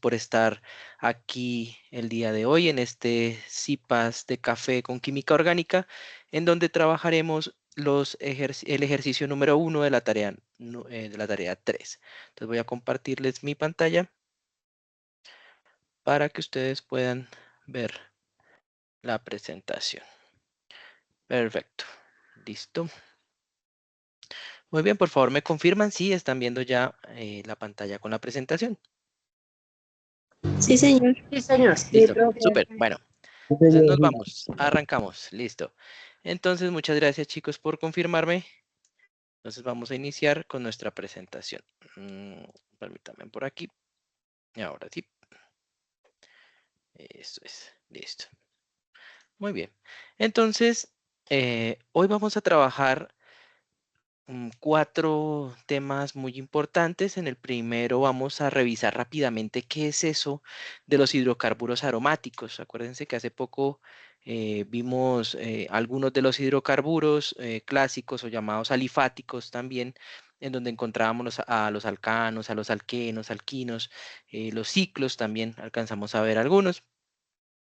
por estar aquí el día de hoy en este CIPAS de café con química orgánica, en donde trabajaremos el ejercicio número 1 de la tarea, de la tarea 3. Entonces voy a compartirles mi pantalla para que ustedes puedan ver la presentación. Perfecto. Listo. Muy bien, por favor me confirman si están viendo ya la pantalla con la presentación. Sí, señor. Sí, señor. Sí, Listo, profe. súper. Bueno, entonces nos vamos, arrancamos, listo. Entonces, muchas gracias chicos por confirmarme. Entonces vamos a iniciar con nuestra presentación. Permítanme por aquí. Y ahora sí. Eso es, listo. Muy bien. Entonces, hoy vamos a trabajar 4 temas muy importantes. En el primero vamos a revisar rápidamente qué es eso de los hidrocarburos aromáticos. Acuérdense que hace poco vimos algunos de los hidrocarburos clásicos o llamados alifáticos también, en donde encontrábamos a los alcanos, a los alquenos, alquinos, los ciclos también alcanzamos a ver algunos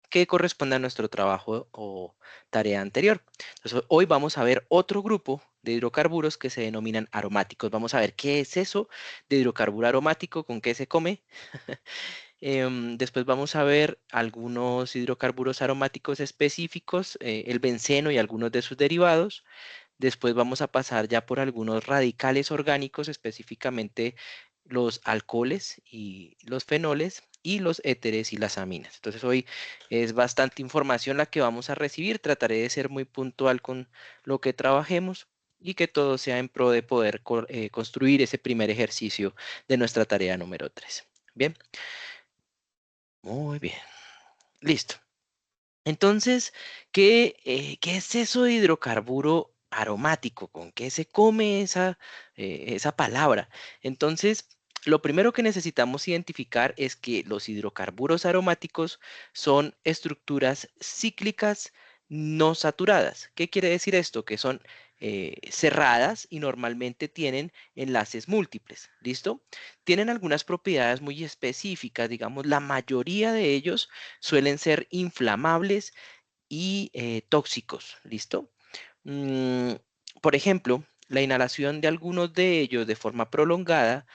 que corresponde a nuestro trabajo o tarea anterior. Entonces, hoy vamos a ver otro grupo de hidrocarburos que se denominan aromáticos. Vamos a ver qué es eso de hidrocarburo aromático, con qué se come. Después vamos a ver algunos hidrocarburos aromáticos específicos, el benceno y algunos de sus derivados. Después vamos a pasar ya por algunos radicales orgánicos, específicamente los alcoholes y los fenoles y los éteres y las aminas. Entonces hoy es bastante información la que vamos a recibir. Trataré de ser muy puntual con lo que trabajemos y que todo sea en pro de poder construir ese primer ejercicio de nuestra tarea número 3. Bien, muy bien. Listo. Entonces, ¿qué es eso de hidrocarburo aromático? ¿Con qué se come esa palabra? Entonces, lo primero que necesitamos identificar es que los hidrocarburos aromáticos son estructuras cíclicas no saturadas. ¿Qué quiere decir esto? Que son cerradas y normalmente tienen enlaces múltiples. ¿Listo? Tienen algunas propiedades muy específicas, digamos, la mayoría de ellos suelen ser inflamables y tóxicos, ¿listo? Mm, por ejemplo, la inhalación de algunos de ellos de forma prolongada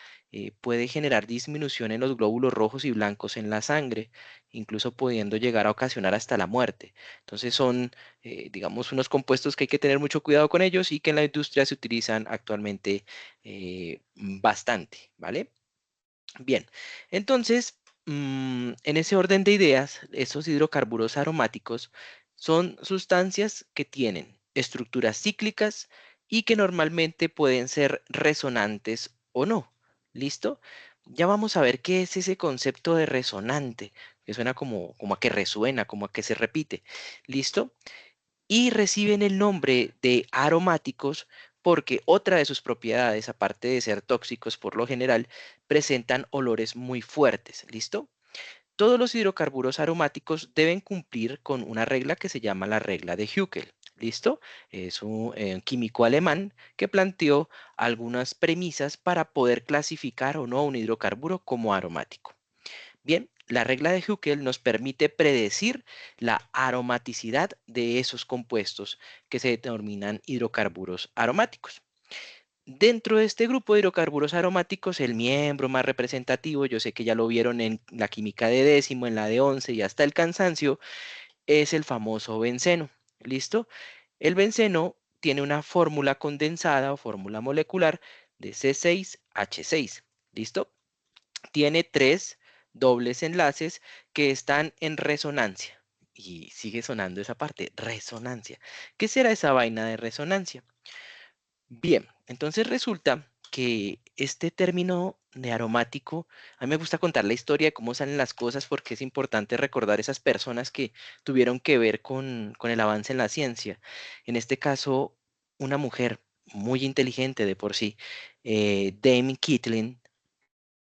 puede generar disminución en los glóbulos rojos y blancos en la sangre, incluso pudiendo llegar a ocasionar hasta la muerte. Entonces son, digamos, unos compuestos que hay que tener mucho cuidado con ellos y que en la industria se utilizan actualmente bastante, ¿vale? Bien, entonces, en ese orden de ideas, esos hidrocarburos aromáticos son sustancias que tienen estructuras cíclicas y que normalmente pueden ser resonantes o no. ¿Listo? Ya vamos a ver qué es ese concepto de resonante, que suena como a que resuena, como a que se repite. ¿Listo? Y reciben el nombre de aromáticos porque otra de sus propiedades, aparte de ser tóxicos por lo general, presentan olores muy fuertes. ¿Listo? Todos los hidrocarburos aromáticos deben cumplir con una regla que se llama la regla de Hückel. ¿Listo? Es un químico alemán que planteó algunas premisas para poder clasificar o no un hidrocarburo como aromático. Bien, la regla de Hückel nos permite predecir la aromaticidad de esos compuestos que se denominan hidrocarburos aromáticos. Dentro de este grupo de hidrocarburos aromáticos, el miembro más representativo, yo sé que ya lo vieron en la química de décimo, en la de 11 y hasta el cansancio, es el famoso benceno. ¿Listo? El benceno tiene una fórmula condensada o fórmula molecular de C6H6. ¿Listo? Tiene 3 dobles enlaces que están en resonancia. Y sigue sonando esa parte, resonancia. ¿Qué será esa vaina de resonancia? Bien, entonces resulta que este término de aromático, a mí me gusta contar la historia de cómo salen las cosas porque es importante recordar esas personas que tuvieron que ver con el avance en la ciencia. En este caso, una mujer muy inteligente de por sí, Dame Kittling,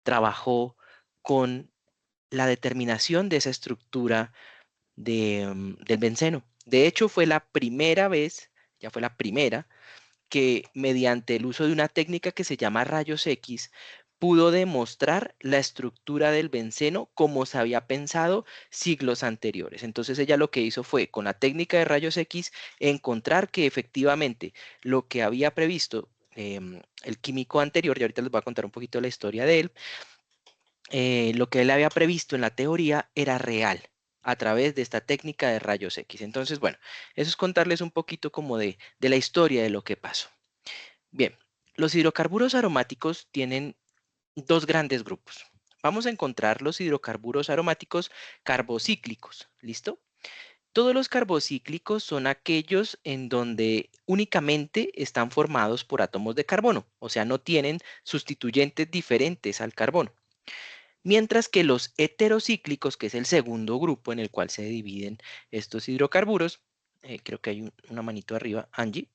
trabajó con la determinación de esa estructura del benceno. De hecho, fue la primera vez, ya fue la primera, que mediante el uso de una técnica que se llama rayos X, pudo demostrar la estructura del benceno como se había pensado siglos anteriores. Entonces ella lo que hizo fue, con la técnica de rayos X, encontrar que efectivamente lo que había previsto el químico anterior, y ahorita les voy a contar un poquito la historia de él, lo que él había previsto en la teoría era real a través de esta técnica de rayos X. Entonces, bueno, eso es contarles un poquito como de la historia de lo que pasó. Bien, los hidrocarburos aromáticos tienen dos grandes grupos. Vamos a encontrar los hidrocarburos aromáticos carbocíclicos, ¿listo? Todos los carbocíclicos son aquellos en donde únicamente están formados por átomos de carbono, o sea, no tienen sustituyentes diferentes al carbono. Mientras que los heterocíclicos, que es el segundo grupo en el cual se dividen estos hidrocarburos, creo que hay una manito arriba, Angie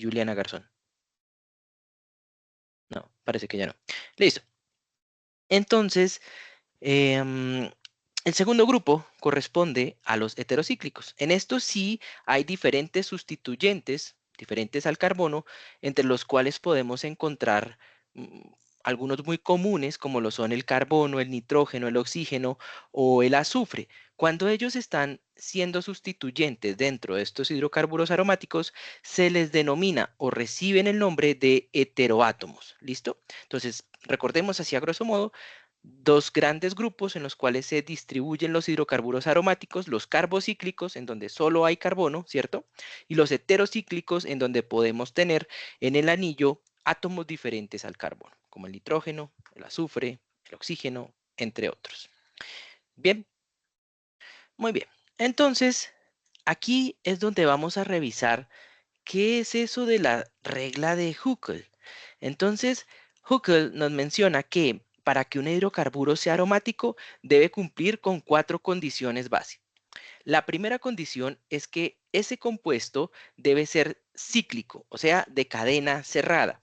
Juliana Garzón. No, parece que ya no. Listo. Entonces, Em, el segundo grupo corresponde a los heterocíclicos. En estos sí hay diferentes sustituyentes, diferentes al carbono, entre los cuales podemos encontrar algunos muy comunes, como lo son el carbono, el nitrógeno, el oxígeno o el azufre. Cuando ellos están siendo sustituyentes dentro de estos hidrocarburos aromáticos, se les denomina o reciben el nombre de heteroátomos. ¿Listo? Entonces, recordemos así a grosso modo dos grandes grupos en los cuales se distribuyen los hidrocarburos aromáticos, los carbocíclicos, en donde solo hay carbono, ¿cierto? Y los heterocíclicos, en donde podemos tener en el anillo átomos diferentes al carbono, como el nitrógeno, el azufre, el oxígeno, entre otros. Bien, muy bien. Entonces, aquí es donde vamos a revisar qué es eso de la regla de Huckel. Entonces, Huckel nos menciona que para que un hidrocarburo sea aromático debe cumplir con cuatro condiciones base. La primera condición es que ese compuesto debe ser cíclico, o sea, de cadena cerrada.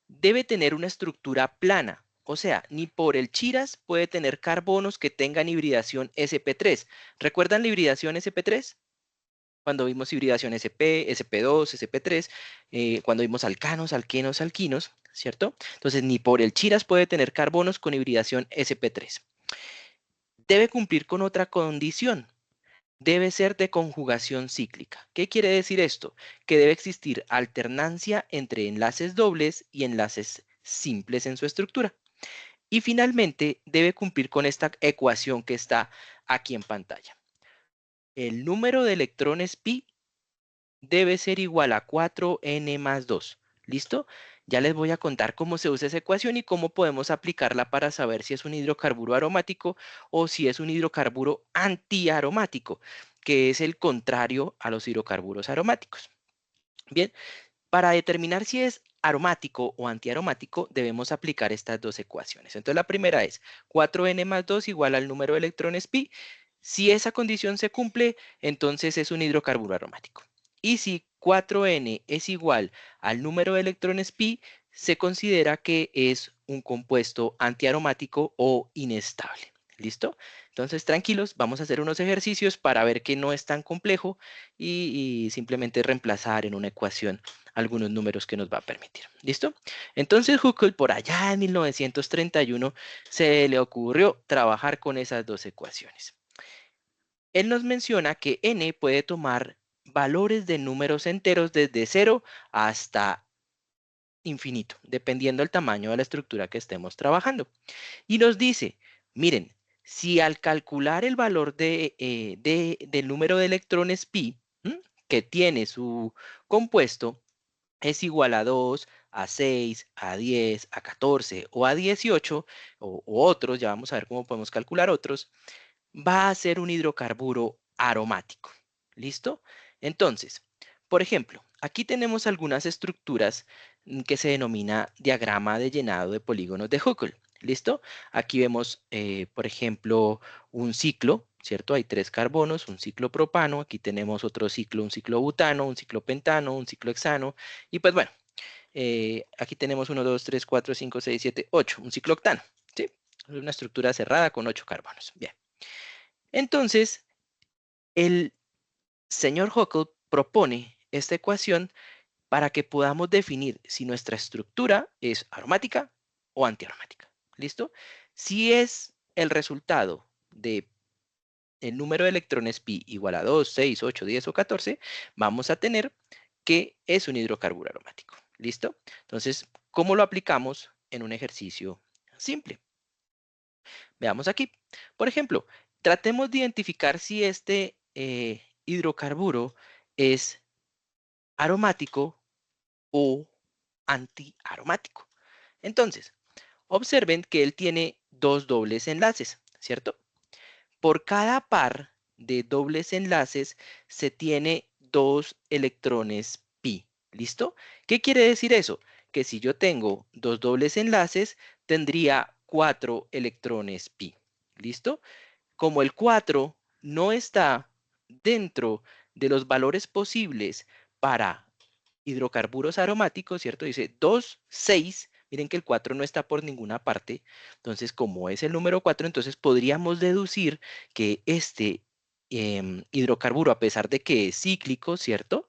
Debe tener una estructura plana, o sea, ni por el chiras puede tener carbonos que tengan hibridación sp3. ¿Recuerdan la hibridación sp3? Cuando vimos hibridación sp, sp2, sp3, cuando vimos alcanos, alquenos, alquinos, ¿cierto? Entonces, ni por el chiras puede tener carbonos con hibridación sp3. Debe cumplir con otra condición. Debe ser de conjugación cíclica. ¿Qué quiere decir esto? Que debe existir alternancia entre enlaces dobles y enlaces simples en su estructura. Y finalmente, debe cumplir con esta ecuación que está aquí en pantalla. El número de electrones pi debe ser igual a 4n más 2. ¿Listo? Ya les voy a contar cómo se usa esa ecuación y cómo podemos aplicarla para saber si es un hidrocarburo aromático o si es un hidrocarburo antiaromático, que es el contrario a los hidrocarburos aromáticos. Bien, para determinar si es aromático o antiaromático, debemos aplicar estas dos ecuaciones. Entonces, la primera es 4n más 2 igual al número de electrones pi. Si esa condición se cumple, entonces es un hidrocarburo aromático. Y si 4n es igual al número de electrones pi, se considera que es un compuesto antiaromático o inestable. ¿Listo? Entonces, tranquilos, vamos a hacer unos ejercicios para ver que no es tan complejo y simplemente reemplazar en una ecuación algunos números que nos va a permitir. ¿Listo? Entonces Huckel por allá en 1931 se le ocurrió trabajar con esas dos ecuaciones. Él nos menciona que n puede tomar valores de números enteros desde 0 hasta infinito, dependiendo del tamaño de la estructura que estemos trabajando. Y nos dice, miren, si al calcular el valor del número de electrones pi, que tiene su compuesto, es igual a 2, a 6, a 10, a 14 o a 18, o otros, ya vamos a ver cómo podemos calcular otros, va a ser un hidrocarburo aromático. ¿Listo? Entonces, por ejemplo, aquí tenemos algunas estructuras que se denomina diagrama de llenado de polígonos de Huckel. ¿Listo? Aquí vemos, por ejemplo, un ciclo, ¿cierto? Hay tres carbonos, un ciclo propano, aquí tenemos otro ciclo, un ciclo butano, un ciclo pentano, un ciclo hexano, y pues bueno, aquí tenemos 1, 2, 3, 4, 5, 6, 7, 8, un ciclo octano, ¿sí? Es una estructura cerrada con 8 carbonos. Bien. Entonces, el señor Huckel propone esta ecuación para que podamos definir si nuestra estructura es aromática o antiaromática. ¿Listo? Si es el resultado de el número de electrones pi igual a 2, 6, 8, 10 o 14, vamos a tener que es un hidrocarburo aromático. ¿Listo? Entonces, ¿cómo lo aplicamos en un ejercicio simple? Veamos aquí. Por ejemplo, tratemos de identificar si este hidrocarburo es aromático o antiaromático. Entonces, observen que él tiene dos dobles enlaces, ¿cierto? Por cada par de dobles enlaces se tiene dos electrones pi. ¿Listo? ¿Qué quiere decir eso? Que si yo tengo dos dobles enlaces, tendría cuatro electrones pi. ¿Listo? Como el 4 no está dentro de los valores posibles para hidrocarburos aromáticos, ¿cierto? Dice 2, 6. Miren que el 4 no está por ninguna parte. Entonces, como es el número 4, entonces podríamos deducir que este hidrocarburo, a pesar de que es cíclico, ¿cierto?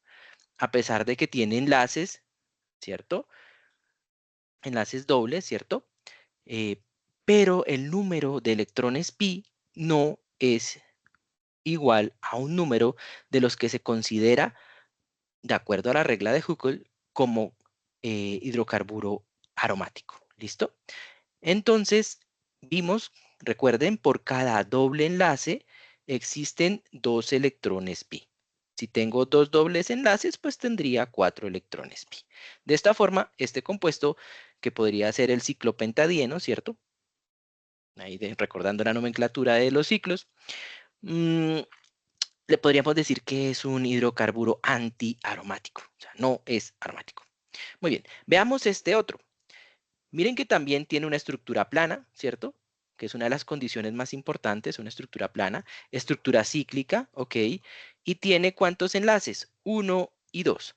A pesar de que tiene enlaces, ¿cierto? Enlaces dobles, ¿cierto? Eh, pero el número de electrones pi no es igual a un número de los que se considera, de acuerdo a la regla de Huckel, como hidrocarburo aromático. ¿Listo? Entonces, vimos, recuerden, por cada doble enlace existen dos electrones pi. Si tengo dos dobles enlaces, pues tendría cuatro electrones pi. De esta forma, este compuesto, que podría ser el ciclopentadieno, ¿cierto? Ahí recordando la nomenclatura de los ciclos, mm, le podríamos decir que es un hidrocarburo antiaromático, o sea, no es aromático. Muy bien, veamos este otro. Miren que también tiene una estructura plana, ¿cierto? Que es una de las condiciones más importantes, una estructura plana, estructura cíclica, ¿ok? Y tiene ¿cuántos enlaces? Uno y dos.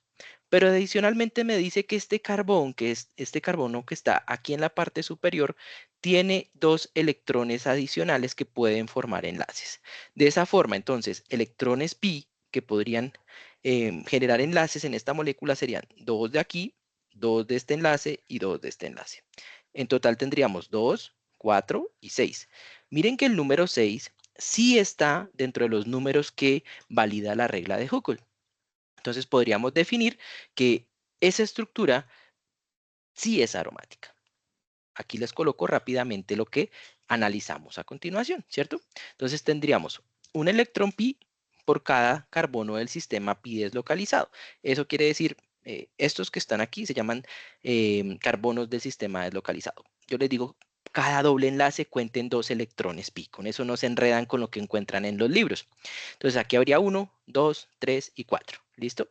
Pero adicionalmente me dice que este carbón, que es este carbono que está aquí en la parte superior, tiene dos electrones adicionales que pueden formar enlaces. De esa forma, entonces, electrones pi que podrían generar enlaces en esta molécula serían dos de aquí, dos de este enlace y dos de este enlace. En total tendríamos 2, 4 y 6. Miren que el número 6 sí está dentro de los números que valida la regla de Huckel. Entonces podríamos definir que esa estructura sí es aromática. Aquí les coloco rápidamente lo que analizamos a continuación, ¿cierto? Entonces tendríamos un electrón pi por cada carbono del sistema pi deslocalizado. Eso quiere decir, estos que están aquí se llaman carbonos del sistema deslocalizado. Yo les digo, cada doble enlace cuenten dos electrones pi. Con eso no se enredan con lo que encuentran en los libros. Entonces aquí habría 1, 2, 3 y 4. ¿Listo?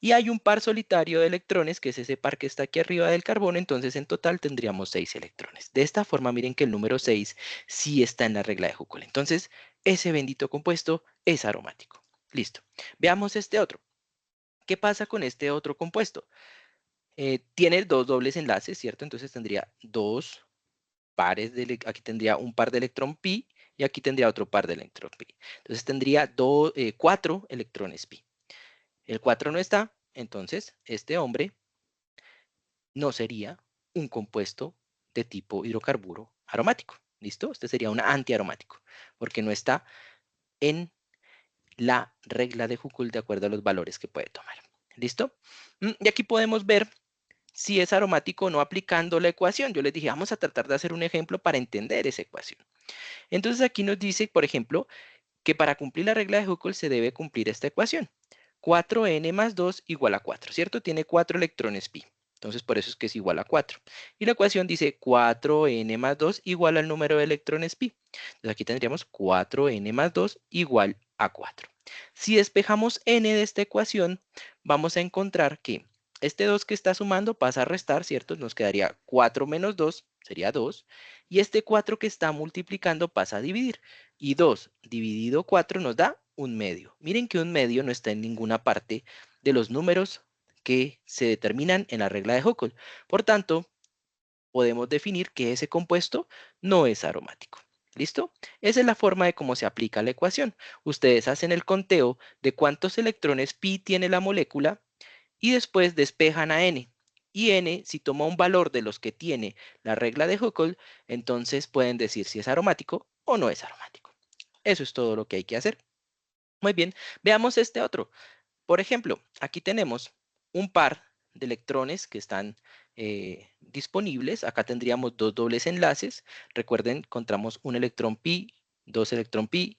Y hay un par solitario de electrones, que es ese par que está aquí arriba del carbono, entonces en total tendríamos 6 electrones. De esta forma, miren que el número 6 sí está en la regla de Huckel. Entonces, ese bendito compuesto es aromático. Listo. Veamos este otro. ¿Qué pasa con este otro compuesto? Tiene dos dobles enlaces, ¿cierto? Entonces tendría dos pares de, aquí tendría un par de electrón pi y aquí tendría otro par de electrón pi. Entonces tendría cuatro electrones pi. El 4 no está, entonces este hombre no sería un compuesto de tipo hidrocarburo aromático. ¿Listo? Este sería un antiaromático, porque no está en la regla de Huckel de acuerdo a los valores que puede tomar. ¿Listo? Y aquí podemos ver si es aromático o no aplicando la ecuación. Yo les dije, vamos a tratar de hacer un ejemplo para entender esa ecuación. Entonces aquí nos dice, por ejemplo, que para cumplir la regla de Huckel se debe cumplir esta ecuación. 4n más 2 igual a 4, ¿cierto? Tiene 4 electrones pi. Entonces, por eso es que es igual a 4. Y la ecuación dice 4n más 2 igual al número de electrones pi. Entonces, aquí tendríamos 4n más 2 igual a 4. Si despejamos n de esta ecuación, vamos a encontrar que este 2 que está sumando pasa a restar, ¿cierto? Nos quedaría 4 menos 2, sería 2. Y este 4 que está multiplicando pasa a dividir. Y 2 dividido 4 nos da un medio. Miren que un medio no está en ninguna parte de los números que se determinan en la regla de Huckel. Por tanto, podemos definir que ese compuesto no es aromático. ¿Listo? Esa es la forma de cómo se aplica la ecuación. Ustedes hacen el conteo de cuántos electrones pi tiene la molécula y después despejan a N. Y N, si toma un valor de los que tiene la regla de Huckel, entonces pueden decir si es aromático o no es aromático. Eso es todo lo que hay que hacer. Muy bien, veamos este otro. Por ejemplo, aquí tenemos un par de electrones que están disponibles. Acá tendríamos dos dobles enlaces. Recuerden, encontramos un electrón pi, dos electrón pi,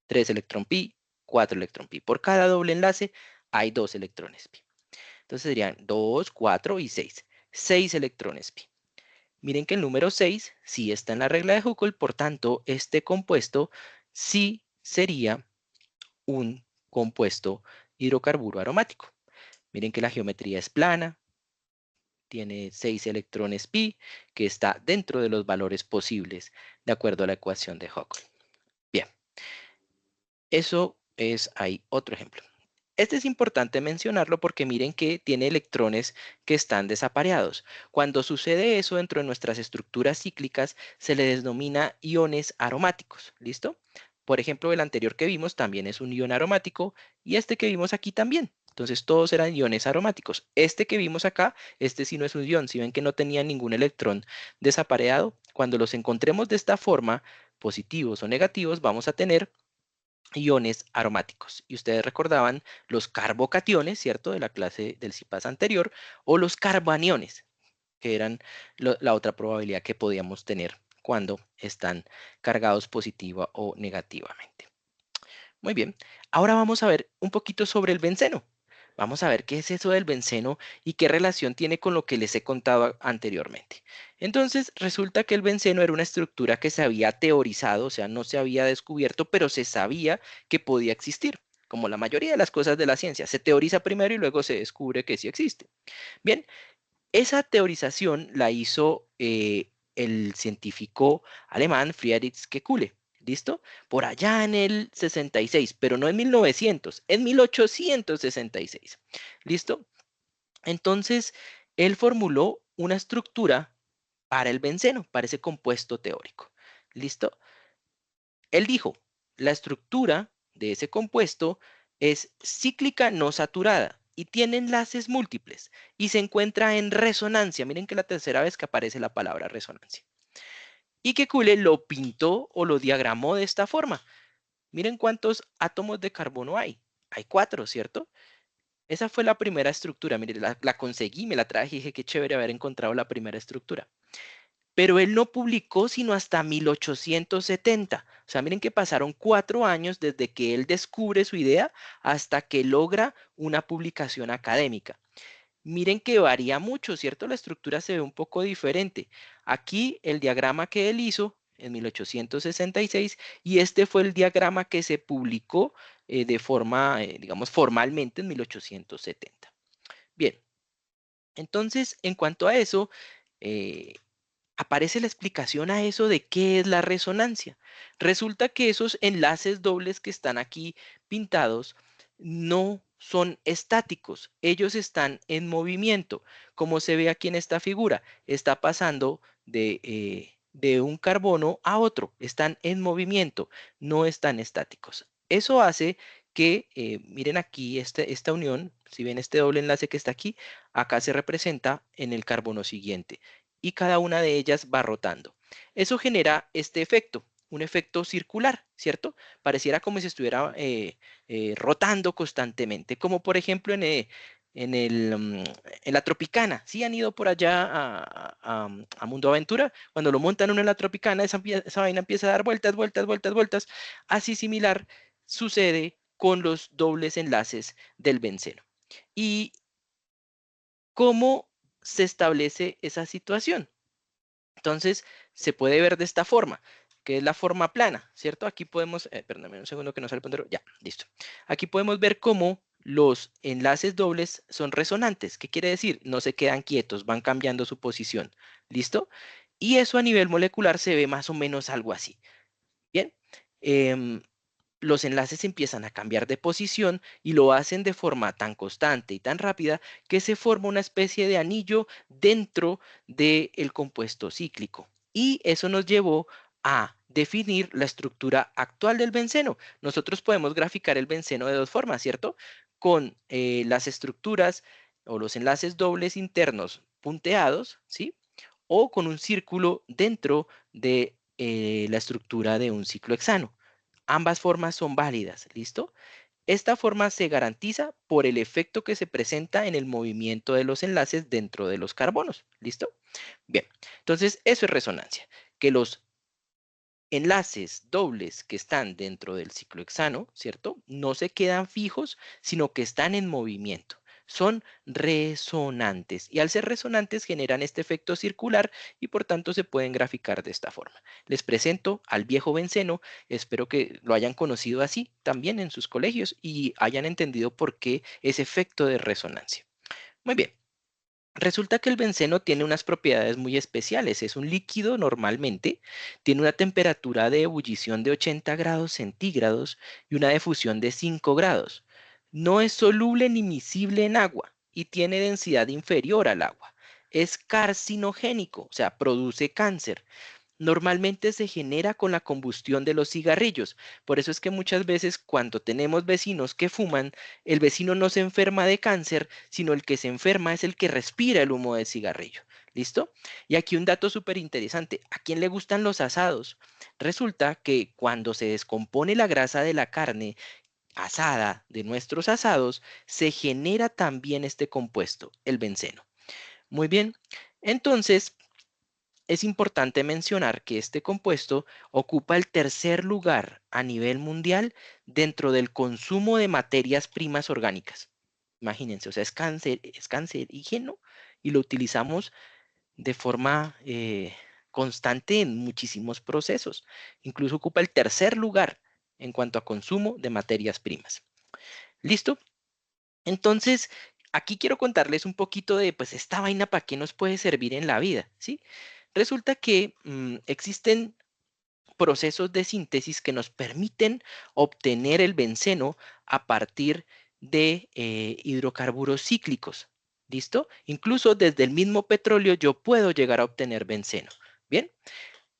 tres electrón pi, cuatro electrón pi. Por cada doble enlace hay dos electrones pi. Entonces serían 2, 4 y 6. 6 electrones pi. Miren que el número 6 sí está en la regla de Huckel, por tanto, este compuesto sí sería un compuesto hidrocarburo aromático. Miren que la geometría es plana, tiene 6 electrones pi, que está dentro de los valores posibles de acuerdo a la ecuación de Huckel. Bien, eso es ahí otro ejemplo. Este es importante mencionarlo porque miren que tiene electrones que están desapareados. Cuando sucede eso dentro de nuestras estructuras cíclicas, se le denomina iones aromáticos. ¿Listo? Por ejemplo, el anterior que vimos también es un ion aromático y este que vimos aquí también. Entonces todos eran iones aromáticos. Este que vimos acá, este sí no es un ion. Si ven que no tenía ningún electrón desapareado, cuando los encontremos de esta forma, positivos o negativos, vamos a tener iones aromáticos. Y ustedes recordaban los carbocationes, ¿cierto? De la clase del CIPAS anterior, o los carbaniones, que eran la otra probabilidad que podíamos tener cuando están cargados positiva o negativamente. Muy bien, ahora vamos a ver un poquito sobre el benceno. Vamos a ver qué es eso del benceno y qué relación tiene con lo que les he contado anteriormente. Entonces, resulta que el benceno era una estructura que se había teorizado, o sea, no se había descubierto, pero se sabía que podía existir. Como la mayoría de las cosas de la ciencia, se teoriza primero y luego se descubre que sí existe. Bien, esa teorización la hizo el científico alemán Friedrich Kekulé. ¿Listo? Por allá en el 66, pero no en 1900, en 1866. ¿Listo? Entonces, él formuló una estructura para el benceno, para ese compuesto teórico. ¿Listo? Él dijo, la estructura de ese compuesto es cíclica no saturada y tiene enlaces múltiples y se encuentra en resonancia. Miren que la tercera vez que aparece la palabra resonancia. Y que Kekulé lo pintó o lo diagramó de esta forma. Miren cuántos átomos de carbono hay. Hay 4, ¿cierto? Esa fue la primera estructura. Miren, la conseguí, me la traje y dije qué chévere haber encontrado la primera estructura. Pero él no publicó sino hasta 1870. O sea, miren que pasaron 4 años desde que él descubre su idea hasta que logra una publicación académica. Miren que varía mucho, ¿cierto? La estructura se ve un poco diferente. Aquí el diagrama que él hizo en 1866 y este fue el diagrama que se publicó de forma, digamos, formalmente en 1870. Bien, entonces, en cuanto a eso, eh, aparece la explicación a eso de qué es la resonancia. Resulta que esos enlaces dobles que están aquí pintados no son estáticos, ellos están en movimiento, como se ve aquí en esta figura, está pasando de un carbono a otro, están en movimiento, no están estáticos. Eso hace que, miren aquí esta unión, si ven este doble enlace que está aquí, acá se representa en el carbono siguiente y cada una de ellas va rotando. Eso genera este efecto, un efecto circular, ¿cierto? Pareciera como si estuviera rotando constantemente, como por ejemplo en la Tropicana. ¿Sí han ido por allá a Mundo Aventura? Cuando lo montan uno en la Tropicana, esa vaina empieza a dar vueltas, vueltas, vueltas, vueltas. Así similar sucede con los dobles enlaces del benceno. ¿Y cómo se establece esa situación? Entonces, se puede ver de esta forma, que es la forma plana, ¿cierto? Aquí podemos, perdóname un segundo que no sale el puntero, ya, listo. Aquí podemos ver cómo los enlaces dobles son resonantes. ¿Qué quiere decir? No se quedan quietos, van cambiando su posición, ¿listo? Y eso a nivel molecular se ve más o menos algo así. Bien, em, los enlaces empiezan a cambiar de posición y lo hacen de forma tan constante y tan rápida que se forma una especie de anillo dentro del compuesto cíclico. Y eso nos llevó a definir la estructura actual del benceno. Nosotros podemos graficar el benceno de dos formas, ¿cierto? Con las estructuras o los enlaces dobles internos punteados, ¿sí? O con un círculo dentro de la estructura de un ciclo hexano. Ambas formas son válidas, ¿listo? Esta forma se garantiza por el efecto que se presenta en el movimiento de los enlaces dentro de los carbonos, ¿listo? Bien, entonces eso es resonancia, que los enlaces dobles que están dentro del ciclo hexano, ¿cierto? No se quedan fijos, sino que están en movimiento. Son resonantes y al ser resonantes generan este efecto circular y por tanto se pueden graficar de esta forma. Les presento al viejo benceno, espero que lo hayan conocido así también en sus colegios y hayan entendido por qué ese efecto de resonancia. Muy bien. Resulta que el benceno tiene unas propiedades muy especiales. Es un líquido normalmente, tiene una temperatura de ebullición de 80 grados centígrados y una de fusión de 5 grados. No es soluble ni miscible en agua y tiene densidad inferior al agua. Es carcinogénico, o sea, produce cáncer. Normalmente se genera con la combustión de los cigarrillos. Por eso es que muchas veces cuando tenemos vecinos que fuman, el vecino no se enferma de cáncer, sino el que se enferma es el que respira el humo del cigarrillo. ¿Listo? Y aquí un dato súper interesante. ¿A quién le gustan los asados? Resulta que cuando se descompone la grasa de la carne asada de nuestros asados, se genera también este compuesto, el benceno. Muy bien. Entonces, es importante mencionar que este compuesto ocupa el tercer lugar a nivel mundial dentro del consumo de materias primas orgánicas. Imagínense, o sea, es cancerígeno y lo utilizamos de forma constante en muchísimos procesos. Incluso ocupa el tercer lugar en cuanto a consumo de materias primas. ¿Listo? Entonces, aquí quiero contarles un poquito de, pues, esta vaina para qué nos puede servir en la vida, ¿sí? Resulta que existen procesos de síntesis que nos permiten obtener el benceno a partir de hidrocarburos cíclicos. ¿Listo? Incluso desde el mismo petróleo yo puedo llegar a obtener benceno. Bien,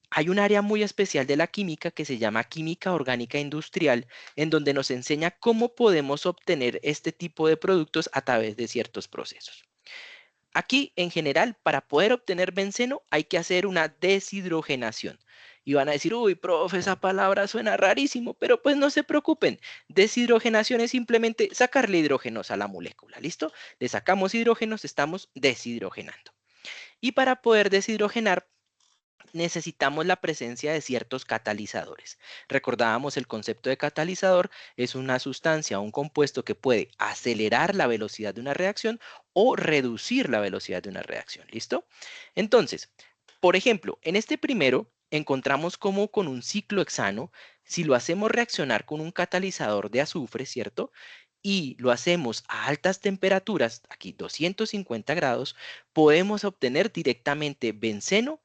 hay un área muy especial de la química que se llama química orgánica industrial, en donde nos enseña cómo podemos obtener este tipo de productos a través de ciertos procesos. Aquí, en general, para poder obtener benceno hay que hacer una deshidrogenación. Y van a decir, uy, profe, esa palabra suena rarísimo, pero pues no se preocupen. Deshidrogenación es simplemente sacarle hidrógenos a la molécula, ¿listo? Le sacamos hidrógenos, estamos deshidrogenando. Y para poder deshidrogenar, necesitamos la presencia de ciertos catalizadores. Recordábamos el concepto de catalizador, es una sustancia o un compuesto que puede acelerar la velocidad de una reacción o reducir la velocidad de una reacción. ¿Listo? Entonces, por ejemplo, en este primero encontramos como con un ciclo hexano, si lo hacemos reaccionar con un catalizador de azufre, ¿cierto? Y lo hacemos a altas temperaturas, aquí 250 grados, podemos obtener directamente benceno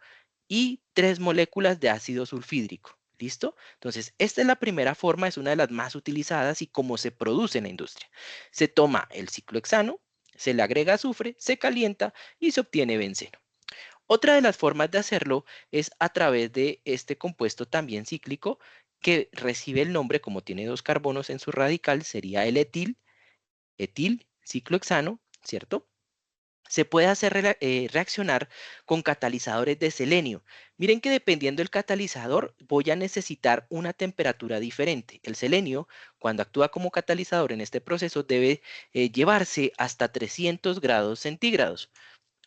y 3 moléculas de ácido sulfídrico. ¿Listo? Entonces, esta es la primera forma, es una de las más utilizadas y cómo se produce en la industria. Se toma el ciclo hexano, se le agrega azufre, se calienta y se obtiene benceno. Otra de las formas de hacerlo es a través de este compuesto también cíclico que recibe el nombre, como tiene dos carbonos en su radical, sería el etil ciclohexano, ¿cierto? Se puede hacer reaccionar con catalizadores de selenio. Miren que dependiendo del catalizador voy a necesitar una temperatura diferente. El selenio, cuando actúa como catalizador en este proceso, debe llevarse hasta 300 grados centígrados.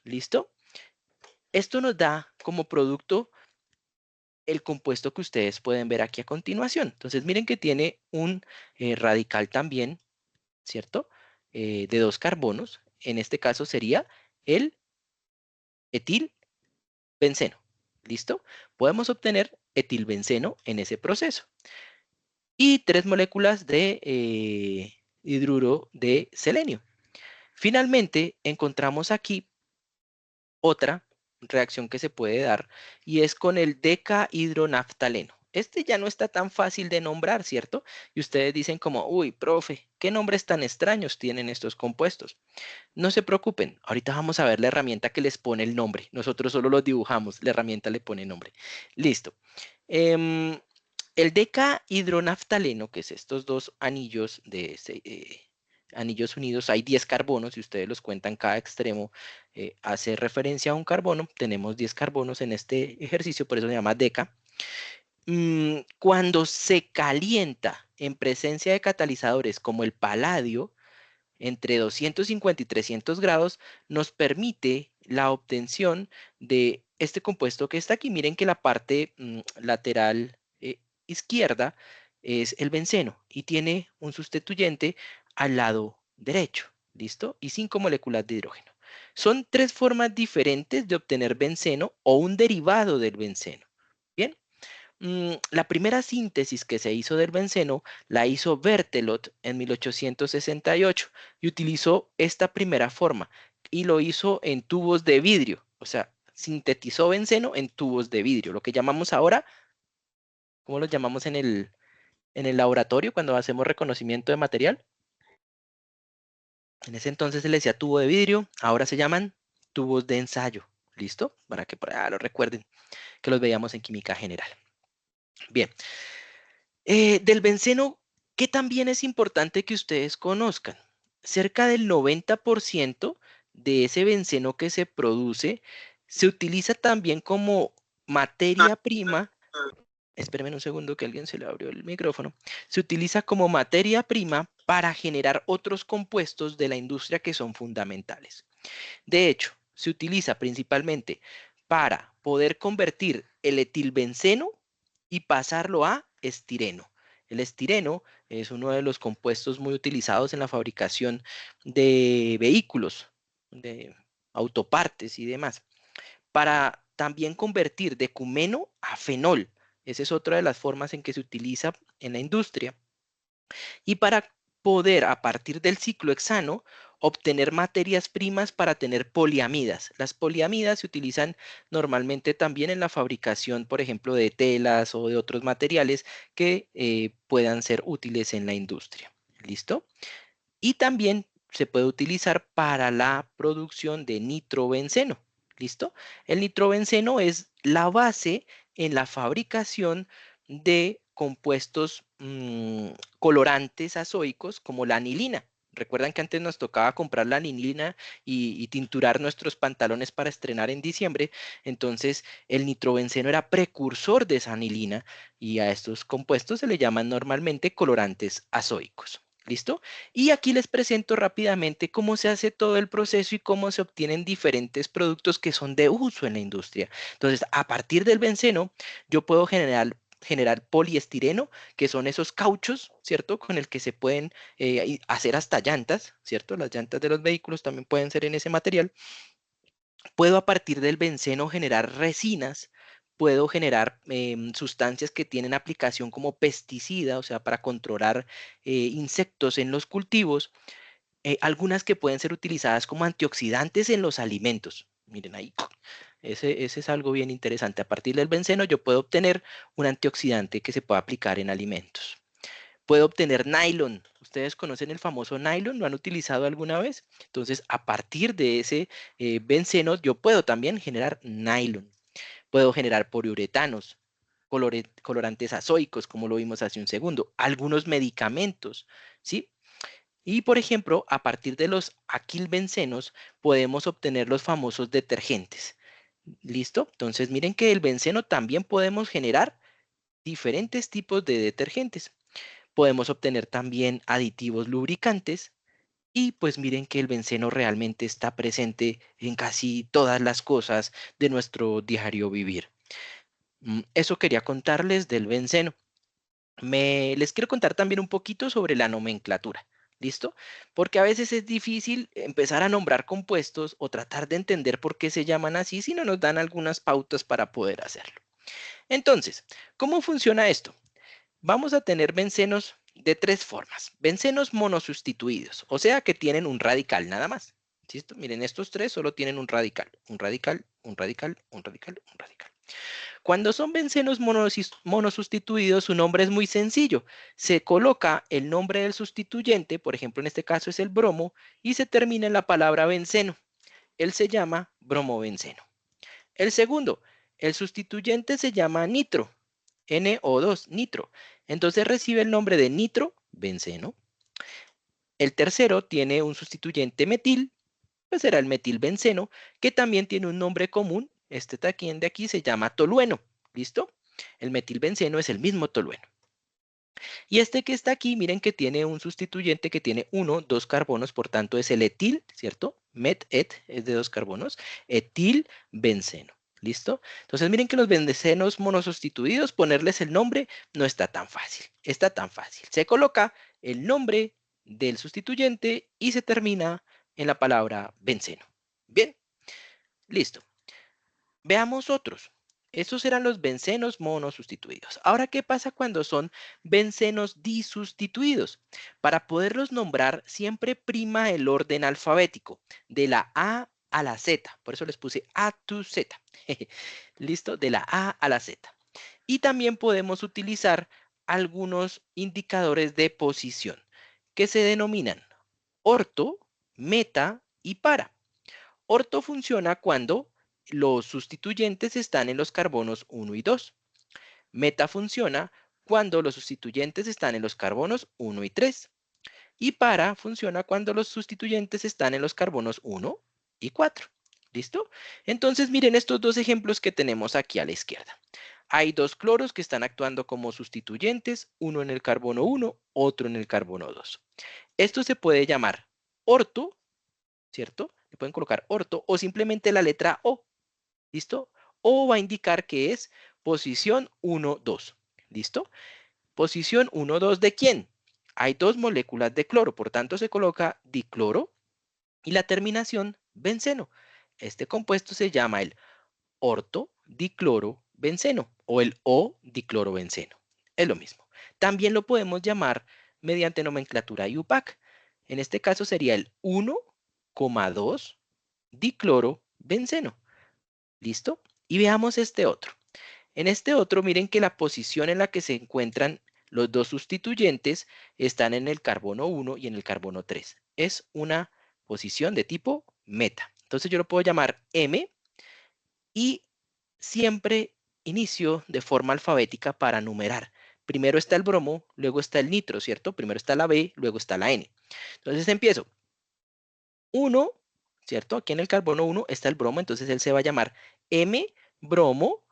¿Listo? Esto nos da como producto el compuesto que ustedes pueden ver aquí a continuación. Entonces miren que tiene un radical también, ¿cierto? De dos carbonos. En este caso sería el etil benceno. ¿Listo? Podemos obtener etilbenceno en ese proceso. Y 3 moléculas de hidruro de selenio. Finalmente, encontramos aquí otra reacción que se puede dar y es con el decahidronaftaleno. Este ya no está tan fácil de nombrar, ¿cierto? Y ustedes dicen como, uy, profe, ¿qué nombres tan extraños tienen estos compuestos? No se preocupen, ahorita vamos a ver la herramienta que les pone el nombre. Nosotros solo los dibujamos, la herramienta le pone nombre. Listo. Em, el decahidronaftaleno, que es estos dos anillos de anillos unidos hay 10 carbonos, y ustedes los cuentan cada extremo, hace referencia a un carbono. Tenemos 10 carbonos en este ejercicio, por eso se llama deca. Cuando se calienta en presencia de catalizadores como el paladio, entre 250 y 300 grados, nos permite la obtención de este compuesto que está aquí. Miren que la parte lateral izquierda es el benceno y tiene un sustituyente al lado derecho. ¿Listo? Y 5 moléculas de hidrógeno. Son tres formas diferentes de obtener benceno o un derivado del benceno. Bien. La primera síntesis que se hizo del benceno la hizo Berthelot en 1868 y utilizó esta primera forma y lo hizo en tubos de vidrio, o sea, sintetizó benceno en tubos de vidrio, lo que llamamos ahora, ¿cómo lo llamamos en el laboratorio cuando hacemos reconocimiento de material? En ese entonces se le decía tubo de vidrio, ahora se llaman tubos de ensayo. ¿Listo? Para que por allá lo recuerden, que los veíamos en química general. Bien. Del benceno, ¿qué también es importante que ustedes conozcan? Cerca del 90% de ese benceno que se produce se utiliza también como materia prima. Espérenme un segundo que a alguien se le abrió el micrófono. Se utiliza como materia prima para generar otros compuestos de la industria que son fundamentales. De hecho, se utiliza principalmente para poder convertir el etilbenceno y pasarlo a estireno. El estireno es uno de los compuestos muy utilizados en la fabricación de vehículos, de autopartes y demás, para también convertir decumeno a fenol. Esa es otra de las formas en que se utiliza en la industria. Y para poder, a partir del ciclo hexano, obtener materias primas para tener poliamidas. Las poliamidas se utilizan normalmente también en la fabricación, por ejemplo, de telas o de otros materiales que puedan ser útiles en la industria. ¿Listo? Y también se puede utilizar para la producción de nitrobenceno. ¿Listo? El nitrobenceno es la base en la fabricación de compuestos colorantes azoicos como la anilina. Recuerdan que antes nos tocaba comprar la anilina y tinturar nuestros pantalones para estrenar en diciembre. Entonces, el nitrobenceno era precursor de esa anilina y a estos compuestos se le llaman normalmente colorantes azoicos. ¿Listo? Y aquí les presento rápidamente cómo se hace todo el proceso y cómo se obtienen diferentes productos que son de uso en la industria. Entonces, a partir del benceno, yo puedo generar poliestireno, que son esos cauchos, ¿cierto? Con el que se pueden hacer hasta llantas, ¿cierto? Las llantas de los vehículos también pueden ser en ese material. Puedo a partir del benceno generar resinas, puedo generar sustancias que tienen aplicación como pesticida, o sea, para controlar insectos en los cultivos, algunas que pueden ser utilizadas como antioxidantes en los alimentos. Miren ahí, ese es algo bien interesante. A partir del benceno yo puedo obtener un antioxidante que se pueda aplicar en alimentos. Puedo obtener nylon. ¿Ustedes conocen el famoso nylon? ¿Lo han utilizado alguna vez? Entonces, a partir de ese benceno, yo puedo también generar nylon. Puedo generar poliuretanos, colorantes azoicos, como lo vimos hace un segundo, algunos medicamentos, ¿sí? Y, por ejemplo, a partir de los aquilbencenos, podemos obtener los famosos detergentes. ¿Listo? Entonces, miren que el benceno también podemos generar diferentes tipos de detergentes. Podemos obtener también aditivos lubricantes y pues miren que el benceno realmente está presente en casi todas las cosas de nuestro diario vivir. Eso quería contarles del benceno. Les quiero contar también un poquito sobre la nomenclatura. ¿Listo? Porque a veces es difícil empezar a nombrar compuestos o tratar de entender por qué se llaman así si no nos dan algunas pautas para poder hacerlo. Entonces, ¿cómo funciona esto? Vamos a tener bencenos de tres formas. Bencenos monosustituidos, o sea que tienen un radical nada más. ¿Listo? Miren, estos tres solo tienen un radical, un radical, un radical, un radical, un radical. Cuando son bencenos monosustituidos, su nombre es muy sencillo. Se coloca el nombre del sustituyente, por ejemplo, en este caso es el bromo, y se termina en la palabra benceno. Él se llama bromobenceno. El segundo, el sustituyente se llama nitro, NO2, nitro. Entonces recibe el nombre de nitrobenceno. El tercero tiene un sustituyente metil, pues será el metilbenceno, que también tiene un nombre común. Este de aquí se llama tolueno. ¿Listo? El metilbenceno es el mismo tolueno. Y este que está aquí, miren que tiene un sustituyente que tiene dos carbonos, por tanto es el etil, ¿cierto? Met-et es de 2 carbonos, etilbenceno. ¿Listo? Entonces miren que los bencenos monosustituidos, ponerles el nombre no está tan fácil. Está tan fácil. Se coloca el nombre del sustituyente y se termina en la palabra benceno. Bien, listo. Veamos otros. Esos eran los bencenos monosustituidos. Ahora, ¿qué pasa cuando son bencenos disustituidos? Para poderlos nombrar, siempre prima el orden alfabético, de la A a la Z. Por eso les puse A to Z. ¿Listo? De la A a la Z. Y también podemos utilizar algunos indicadores de posición que se denominan orto, meta y para. Orto funciona cuando los sustituyentes están en los carbonos 1 y 2. Meta funciona cuando los sustituyentes están en los carbonos 1 y 3. Y para funciona cuando los sustituyentes están en los carbonos 1 y 4. ¿Listo? Entonces miren estos dos ejemplos que tenemos aquí a la izquierda. Hay dos cloros que están actuando como sustituyentes, uno en el carbono 1, otro en el carbono 2. Esto se puede llamar orto, ¿cierto? Le pueden colocar orto o simplemente la letra O, ¿listo? O va a indicar que es posición 1, 2, ¿listo? Posición 1, 2 ¿de quién? Hay dos moléculas de cloro, por tanto se coloca dicloro y la terminación benceno. Este compuesto se llama el ortodiclorobenceno o el O-diclorobenceno. Es lo mismo. También lo podemos llamar mediante nomenclatura IUPAC. En este caso sería el 1,2 diclorobenceno. ¿Listo? Y veamos este otro. En este otro, miren que la posición en la que se encuentran los dos sustituyentes están en el carbono 1 y en el carbono 3. Es una posición de tipo meta. Entonces yo lo puedo llamar M y siempre inicio de forma alfabética para numerar. Primero está el bromo, luego está el nitro, ¿cierto? Primero está la B, luego está la N. Entonces empiezo. 1, ¿cierto? Aquí en el carbono 1 está el bromo, entonces él se va a llamar M bromo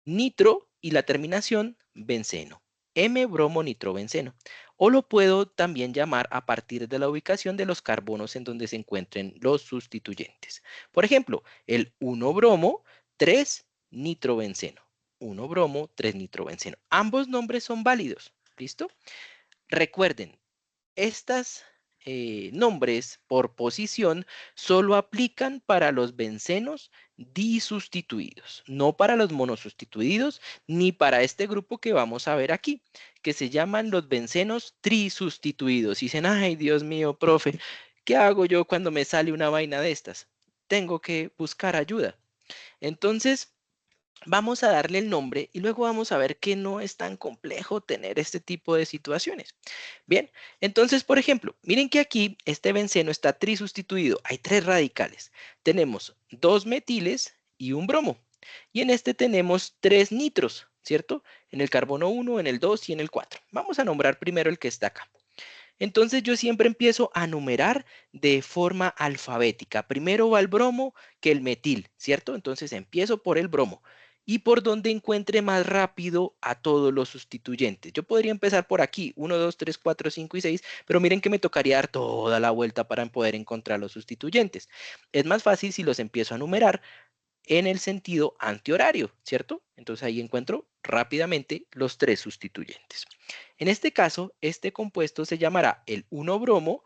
nitro y la terminación benceno. M-bromo nitrobenceno. O lo puedo también llamar a partir de la ubicación de los carbonos en donde se encuentren los sustituyentes. Por ejemplo, el 1-bromo 3-nitrobenceno. 1-bromo 3-nitrobenceno. Ambos nombres son válidos. ¿Listo? Recuerden, estas nombres por posición solo aplican para los bencenos disustituidos, no para los monosustituidos ni para este grupo que vamos a ver aquí, que se llaman los bencenos trisustituidos. Y dicen, ay, Dios mío, profe, ¿qué hago yo cuando me sale una vaina de estas? Tengo que buscar ayuda. Entonces, vamos a darle el nombre y luego vamos a ver que no es tan complejo tener este tipo de situaciones. Bien, entonces, por ejemplo, miren que aquí este benceno está trisustituido. Hay 3 radicales. Tenemos 2 metiles y un bromo. Y en este tenemos 3 nitros, ¿cierto? En el carbono 1, en el 2 y en el 4. Vamos a nombrar primero el que está acá. Entonces yo siempre empiezo a numerar de forma alfabética. Primero va el bromo que el metil, ¿cierto? Entonces empiezo por el bromo y por donde encuentre más rápido a todos los sustituyentes. Yo podría empezar por aquí, 1, 2, 3, 4, 5 y 6, pero miren que me tocaría dar toda la vuelta para poder encontrar los sustituyentes. Es más fácil si los empiezo a numerar en el sentido antihorario, ¿cierto? Entonces ahí encuentro rápidamente los 3 sustituyentes. En este caso, este compuesto se llamará el 1-bromo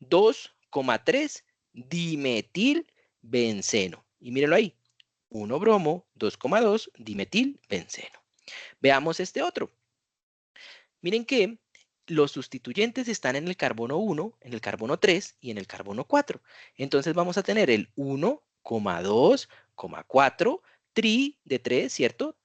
2,3 dimetilbenceno. Y mírenlo ahí, 1-bromo 2,2 dimetilbenceno. Veamos este otro. Miren que los sustituyentes están en el carbono 1, en el carbono 3 y en el carbono 4. Entonces vamos a tener el 1,2,4 tri de 3, ¿cierto?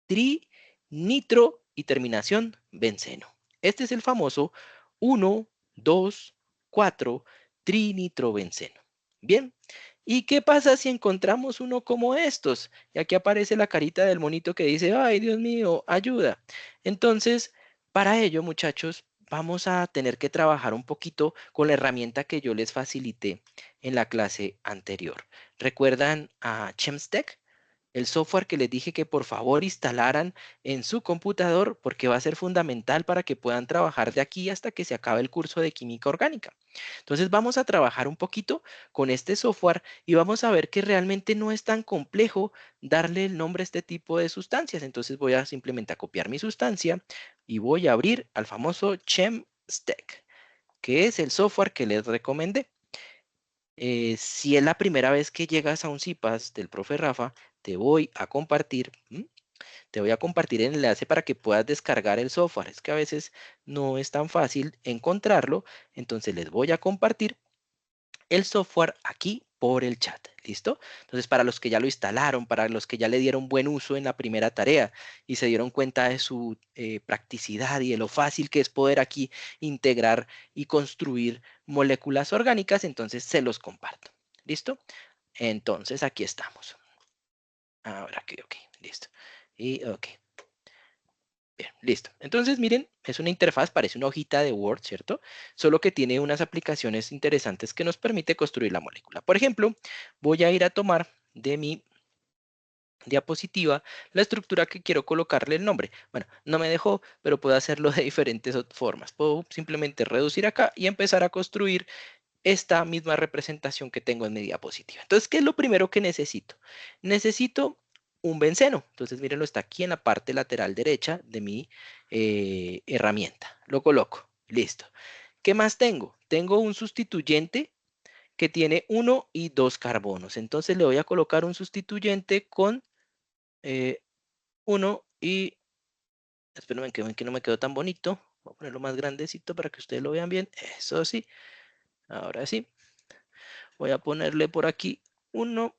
Tri, nitro y terminación benceno. Este es el famoso 1, 2, 4 trinitrobenceno. Bien, ¿y qué pasa si encontramos uno como estos? Y aquí aparece la carita del monito que dice, ay, Dios mío, ayuda. Entonces, para ello, muchachos, vamos a tener que trabajar un poquito con la herramienta que yo les facilité en la clase anterior. ¿Recuerdan a Chemstech? El software que les dije que por favor instalaran en su computador porque va a ser fundamental para que puedan trabajar de aquí hasta que se acabe el curso de química orgánica. Entonces vamos a trabajar un poquito con este software y vamos a ver que realmente no es tan complejo darle el nombre a este tipo de sustancias. Entonces voy a simplemente a copiar mi sustancia y voy a abrir al famoso Chemstech, que es el software que les recomendé. Si es la primera vez que llegas a un CIPAS del profe Rafa, te voy a compartir, te voy a compartir el enlace para que puedas descargar el software. Es que a veces no es tan fácil encontrarlo, entonces les voy a compartir el software aquí por el chat. ¿Listo? Entonces, para los que ya lo instalaron, para los que ya le dieron buen uso en la primera tarea y se dieron cuenta de su practicidad y de lo fácil que es poder aquí integrar y construir moléculas orgánicas, entonces se los comparto. ¿Listo? Entonces, aquí estamos. Ahora que, ok, listo. Y ok. Bien, listo. Entonces, miren, es una interfaz, parece una hojita de Word, ¿cierto? Solo que tiene unas aplicaciones interesantes que nos permite construir la molécula. Por ejemplo, voy a ir a tomar de mi diapositiva la estructura que quiero colocarle el nombre. Bueno, no me dejó, pero puedo hacerlo de diferentes formas. Puedo simplemente reducir acá y empezar a construir esta misma representación que tengo en mi diapositiva. Entonces, ¿qué es lo primero que necesito? Necesito un benceno. Entonces, mírenlo, está aquí en la parte lateral derecha de mi herramienta. Lo coloco. Listo. ¿Qué más tengo? Tengo un sustituyente que tiene 1 y 2 carbonos. Entonces, le voy a colocar un sustituyente con 1 y... Espérenme que no me quedó tan bonito. Voy a ponerlo más grandecito para que ustedes lo vean bien. Eso sí. Ahora sí. Voy a ponerle por aquí uno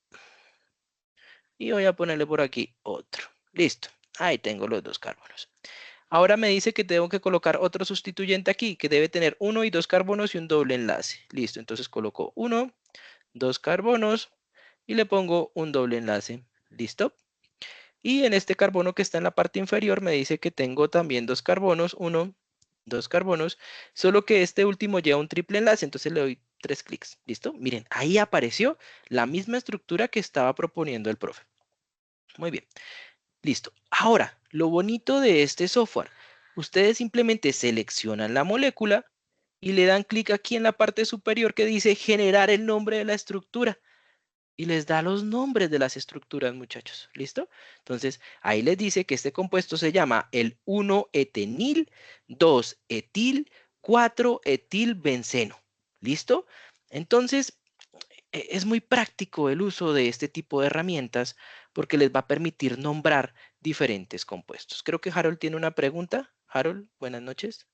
y voy a ponerle por aquí otro. Listo. Ahí tengo los 2 carbonos. Ahora me dice que tengo que colocar otro sustituyente aquí, que debe tener 1 y 2 carbonos y un doble enlace. Listo. Entonces coloco 1, 2 carbonos y le pongo un doble enlace. Listo. Y en este carbono que está en la parte inferior me dice que tengo también 2 carbonos, 1, 2 carbonos, solo que este último lleva un triple enlace, entonces le doy 3 clics. ¿Listo? Miren, ahí apareció la misma estructura que estaba proponiendo el profe. Muy bien, listo. Ahora, lo bonito de este software, ustedes simplemente seleccionan la molécula y le dan clic aquí en la parte superior que dice generar el nombre de la estructura y les da los nombres de las estructuras, muchachos. ¿Listo? Entonces, ahí les dice que este compuesto se llama el 1-etenil, 2-etil, 4-etilbenceno. ¿Listo? Entonces, es muy práctico el uso de este tipo de herramientas porque les va a permitir nombrar diferentes compuestos. Creo que Harold tiene una pregunta. Harold, buenas noches.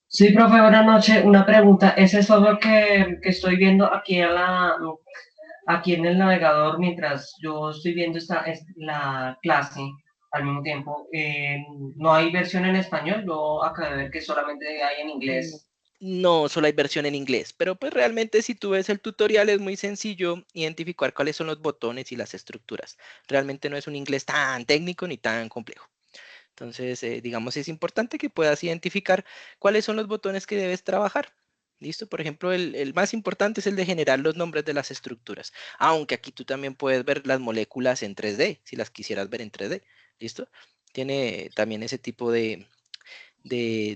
Sí, profe, buenas noches. Una pregunta. Ese software que estoy viendo aquí en el navegador mientras yo estoy viendo la clase al mismo tiempo, ¿no hay versión en español? Yo acabo de ver que solamente hay en No, inglés. no, solo hay versión en inglés, pero pues realmente si tú ves el tutorial es muy sencillo identificar cuáles son los botones y las estructuras. Realmente no es un inglés tan técnico ni tan complejo. Entonces, digamos, es importante que puedas identificar cuáles son los botones que debes trabajar. ¿Listo? Por ejemplo, el más importante es el de generar los nombres de las estructuras. Aunque aquí tú también puedes ver las moléculas en 3D, si las quisieras ver en 3D. ¿Listo? Tiene también ese tipo de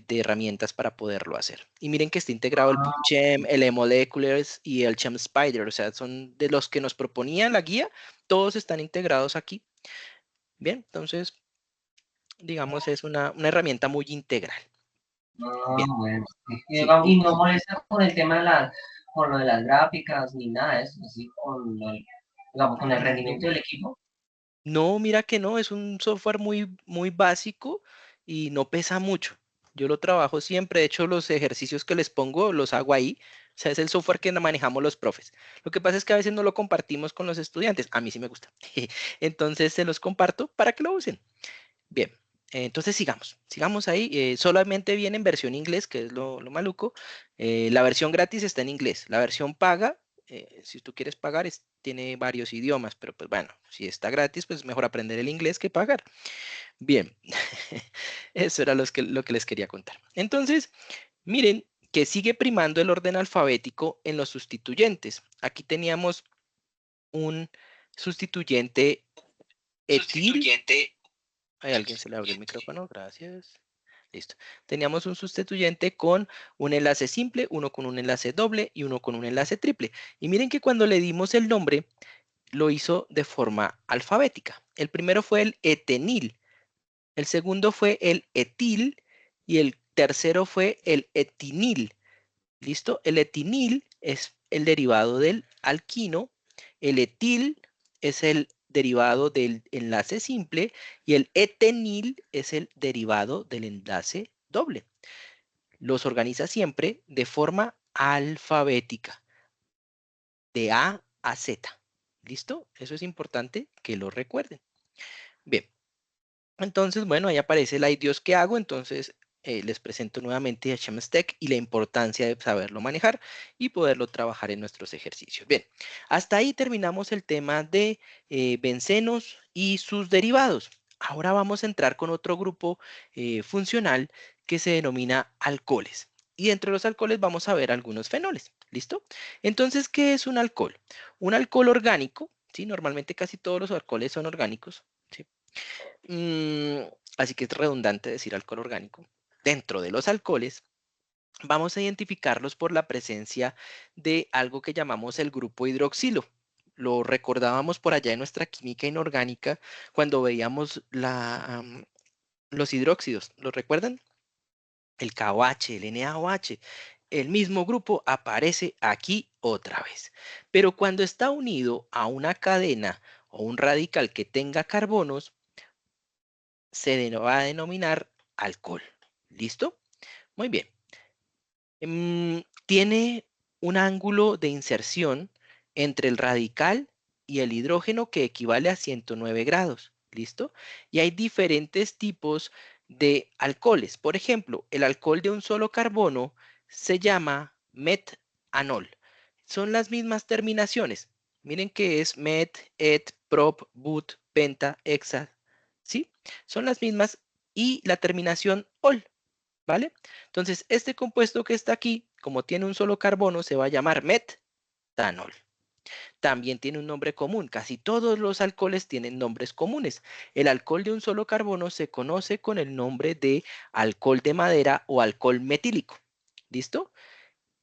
herramientas para poderlo hacer. Y miren que está integrado el Ah, PubChem, el eMoleculars y el ChemSpider, o sea, son de los que nos proponían la guía, todos están integrados aquí. Bien, entonces, digamos, es una herramienta muy integral. Bien, bueno. sí. Y no molesta con el tema con lo de las gráficas ni nada de eso, así digamos, con el rendimiento No, del equipo. no, mira que no, es un software muy, muy básico y no pesa mucho. Yo lo trabajo siempre, de hecho los ejercicios que les pongo los hago ahí. O sea, es el software que manejamos los profes. Lo que pasa es que a veces no lo compartimos con los estudiantes. A mí sí me gusta. Entonces se los comparto para que lo usen. Bien, entonces sigamos ahí. Solamente viene en versión inglés, que es lo maluco. La versión gratis está en inglés. La versión paga Si tú quieres pagar, tiene varios idiomas, pero pues bueno, si está gratis, pues mejor aprender el inglés que pagar. Bien, eso era lo que les quería contar. Entonces, miren que sigue primando el orden alfabético en los sustituyentes. Aquí teníamos un sustituyente etil. Hay alguien se le abrió el micrófono, gracias. Listo. Teníamos un sustituyente con un enlace simple, uno con un enlace doble y uno con un enlace triple. Y miren que cuando le dimos el nombre, lo hizo de forma alfabética. El primero fue el etenil, el segundo fue el etil y el tercero fue el etinil. ¿Listo? El etinil es el derivado del alquino, el etil es el derivado del enlace simple y el etenil es el derivado del enlace doble. Los organiza siempre de forma alfabética, de A a Z. ¿Listo? Eso es importante que lo recuerden. Bien, entonces, bueno, ahí aparece el ay Dios que hago, entonces les presento nuevamente a Chemstech y la importancia de saberlo manejar y poderlo trabajar en nuestros ejercicios. Bien, hasta ahí terminamos el tema de bencenos y sus derivados. Ahora vamos a entrar con otro grupo funcional que se denomina alcoholes. Y entre los alcoholes vamos a ver algunos fenoles. ¿Listo? Entonces, ¿qué es un alcohol? Un alcohol orgánico, ¿sí? Normalmente casi todos los alcoholes son orgánicos, ¿sí? Mm, Así que es redundante decir alcohol orgánico. Dentro de los alcoholes, vamos a identificarlos por la presencia de algo que llamamos el grupo hidroxilo. Lo recordábamos por allá en nuestra química inorgánica cuando veíamos los hidróxidos. ¿Lo recuerdan? El KOH, el NaOH. El mismo grupo aparece aquí otra vez. Pero cuando está unido a una cadena o un radical que tenga carbonos, se va a denominar alcohol. ¿Listo? Muy bien. Tiene un ángulo de inserción entre el radical y el hidrógeno que equivale a 109 grados. ¿Listo? Y hay diferentes tipos de alcoholes. Por ejemplo, el alcohol de un solo carbono se llama metanol. Son las mismas terminaciones. Miren que es met, et, prop, but, penta, hexa. ¿Sí? Son las mismas y la terminación ol. ¿Vale? Entonces, este compuesto que está aquí, como tiene un solo carbono, se va a llamar metanol. También tiene un nombre común. Casi todos los alcoholes tienen nombres comunes. El alcohol de un solo carbono se conoce con el nombre de alcohol de madera o alcohol metílico. ¿Listo?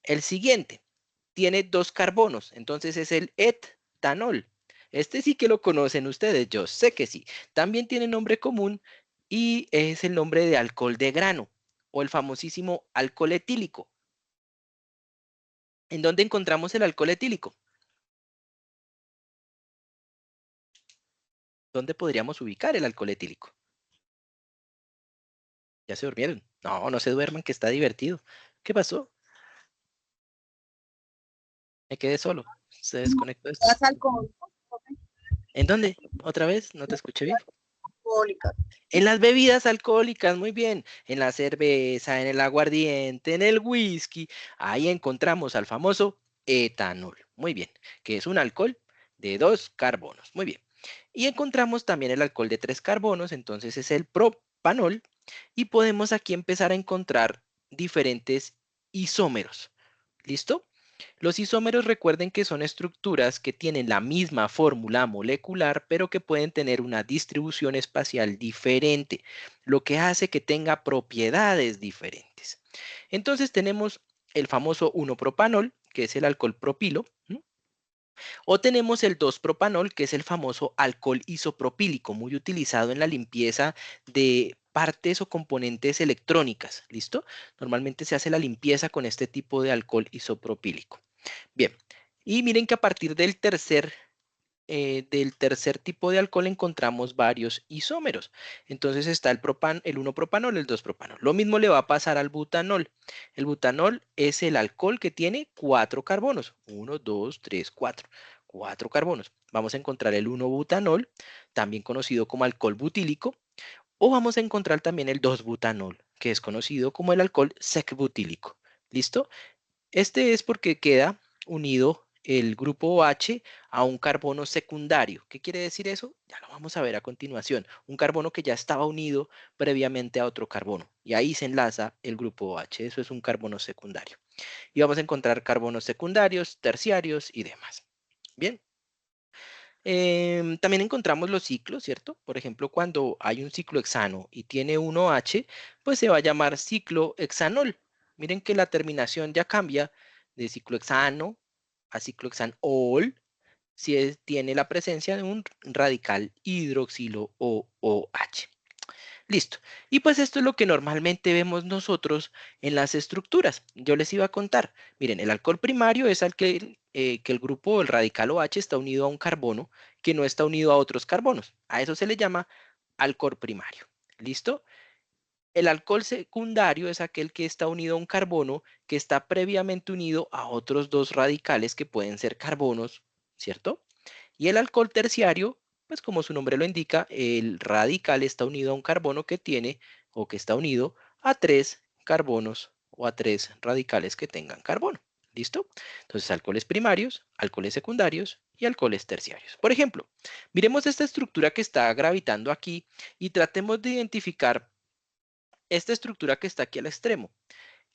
El siguiente tiene dos carbonos, entonces es el etanol. Este sí que lo conocen ustedes, yo sé que sí. También tiene nombre común y es el nombre de alcohol de grano o el famosísimo alcohol etílico. ¿En dónde encontramos el alcohol etílico? ¿Dónde podríamos ubicar el alcohol etílico? ¿Ya se durmieron? No, no se duerman, que está divertido. ¿Qué pasó? Me quedé solo. Se desconectó esto. ¿En dónde? ¿Otra vez? ¿No te escuché bien? En las bebidas alcohólicas, muy bien. En la cerveza, en el aguardiente, en el whisky. Ahí encontramos al famoso etanol. Muy bien. Que es un alcohol de 2 carbonos. Muy bien. Y encontramos también el alcohol de 3 carbonos. Entonces es el propanol. Y podemos aquí empezar a encontrar diferentes isómeros. ¿Listo? Los isómeros recuerden que son estructuras que tienen la misma fórmula molecular, pero que pueden tener una distribución espacial diferente, lo que hace que tenga propiedades diferentes. Entonces tenemos el famoso 1-propanol, que es el alcohol propilo, o tenemos el 2-propanol, que es el famoso alcohol isopropílico, muy utilizado en la limpieza de partes o componentes electrónicas, ¿listo? Normalmente se hace la limpieza con este tipo de alcohol isopropílico. Bien, y miren que a partir del tercer tipo de alcohol encontramos varios isómeros. Entonces está el 1-propanol, el 2-propanol. Lo mismo le va a pasar al butanol. El butanol es el alcohol que tiene 4 carbonos. 1, 2, 3, 4. 4 carbonos. Vamos a encontrar el 1-butanol, también conocido como alcohol butílico, o vamos a encontrar también el 2-butanol, que es conocido como el alcohol sec-butílico. ¿Listo? Este es porque queda unido el grupo OH a un carbono secundario. ¿Qué quiere decir eso? Ya lo vamos a ver a continuación. Un carbono que ya estaba unido previamente a otro carbono. Y ahí se enlaza el grupo OH. Eso es un carbono secundario. Y vamos a encontrar carbonos secundarios, terciarios y demás. Bien. También encontramos los ciclos, ¿cierto? Por ejemplo, cuando hay un ciclo hexano y tiene un OH, pues se va a llamar ciclo hexanol. Miren que la terminación ya cambia de ciclohexano a ciclohexanol si tiene la presencia de un radical hidroxilo o OH. Listo. Y pues esto es lo que normalmente vemos nosotros en las estructuras. Yo les iba a contar. Miren, el alcohol primario es que el grupo, el radical OH está unido a un carbono que no está unido a otros carbonos. A eso se le llama alcohol primario. ¿Listo? El alcohol secundario es aquel que está unido a un carbono que está previamente unido a otros dos radicales que pueden ser carbonos, ¿cierto? Y el alcohol terciario, pues como su nombre lo indica, el radical está unido a un carbono que tiene o que está unido a tres carbonos o a tres radicales que tengan carbono. ¿Listo? Entonces, alcoholes primarios, alcoholes secundarios y alcoholes terciarios. Por ejemplo, miremos esta estructura que está gravitando aquí y tratemos de identificar esta estructura que está aquí al extremo.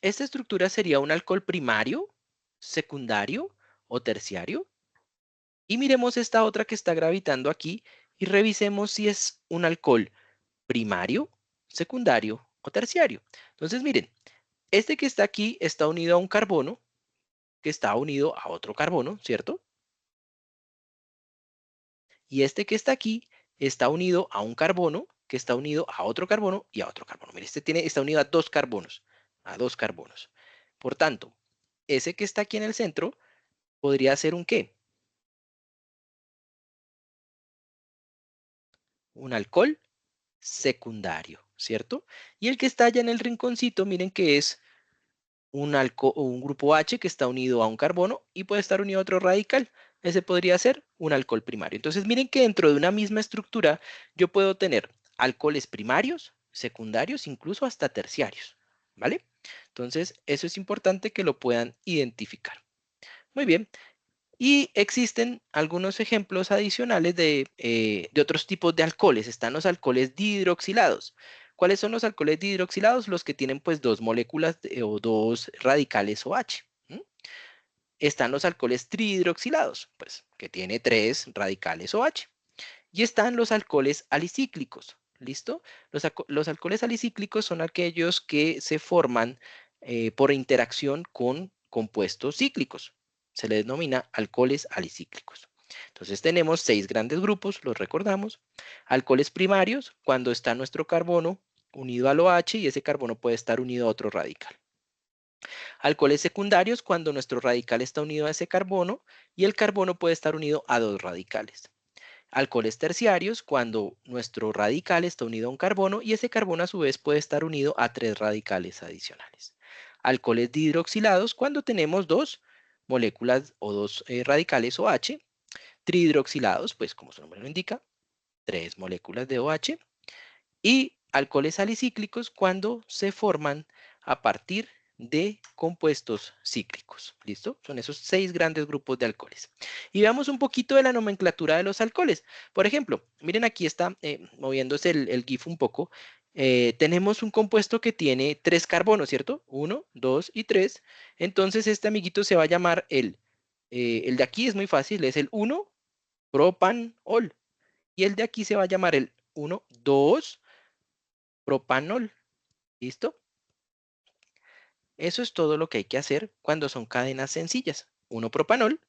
Esta estructura sería un alcohol primario, secundario o terciario. Y miremos esta otra que está gravitando aquí y revisemos si es un alcohol primario, secundario o terciario. Entonces, miren, este que está aquí está unido a un carbono que está unido a otro carbono, ¿cierto? Y este que está aquí está unido a un carbono que está unido a otro carbono y a otro carbono. Mire, está unido a dos carbonos, a dos carbonos. Por tanto, ese que está aquí en el centro podría ser un ¿qué? Un alcohol secundario, ¿cierto? Y el que está allá en el rinconcito, miren que es un grupo H que está unido a un carbono y puede estar unido a otro radical. Ese podría ser un alcohol primario. Entonces, miren que dentro de una misma estructura yo puedo tener alcoholes primarios, secundarios, incluso hasta terciarios, ¿vale? Entonces, eso es importante que lo puedan identificar. Muy bien. Y existen algunos ejemplos adicionales de otros tipos de alcoholes. Están los alcoholes dihidroxilados. ¿Cuáles son los alcoholes dihidroxilados? Los que tienen pues dos moléculas o dos radicales OH. ¿M? Están los alcoholes trihidroxilados, pues que tiene tres radicales OH. Y están los alcoholes alicíclicos. ¿Listo? Los alcoholes alicíclicos son aquellos que se forman por interacción con compuestos cíclicos. Se les denomina alcoholes alicíclicos. Entonces tenemos 6 grandes grupos, los recordamos. Alcoholes primarios, cuando está nuestro carbono unido al OH y ese carbono puede estar unido a otro radical. Alcoholes secundarios, cuando nuestro radical está unido a ese carbono y el carbono puede estar unido a dos radicales. Alcoholes terciarios, cuando nuestro radical está unido a un carbono y ese carbono a su vez puede estar unido a tres radicales adicionales. Alcoholes dihidroxilados, cuando tenemos dos moléculas o dos radicales OH. Trihidroxilados, pues como su nombre lo indica, tres moléculas de OH. Y alcoholes alicíclicos, cuando se forman a partir de compuestos cíclicos. ¿Listo? Son esos 6 grandes grupos de alcoholes. Y veamos un poquito de la nomenclatura de los alcoholes. Por ejemplo, miren aquí está moviéndose el GIF un poco. Tenemos un compuesto que tiene 3 carbonos, ¿cierto? 1, 2 y 3. Entonces este amiguito se va a llamar el de aquí es muy fácil, es el 1-propanol. Y el de aquí se va a llamar el 1,2-propanol. ¿Listo? Eso es todo lo que hay que hacer cuando son cadenas sencillas. 1-propanol,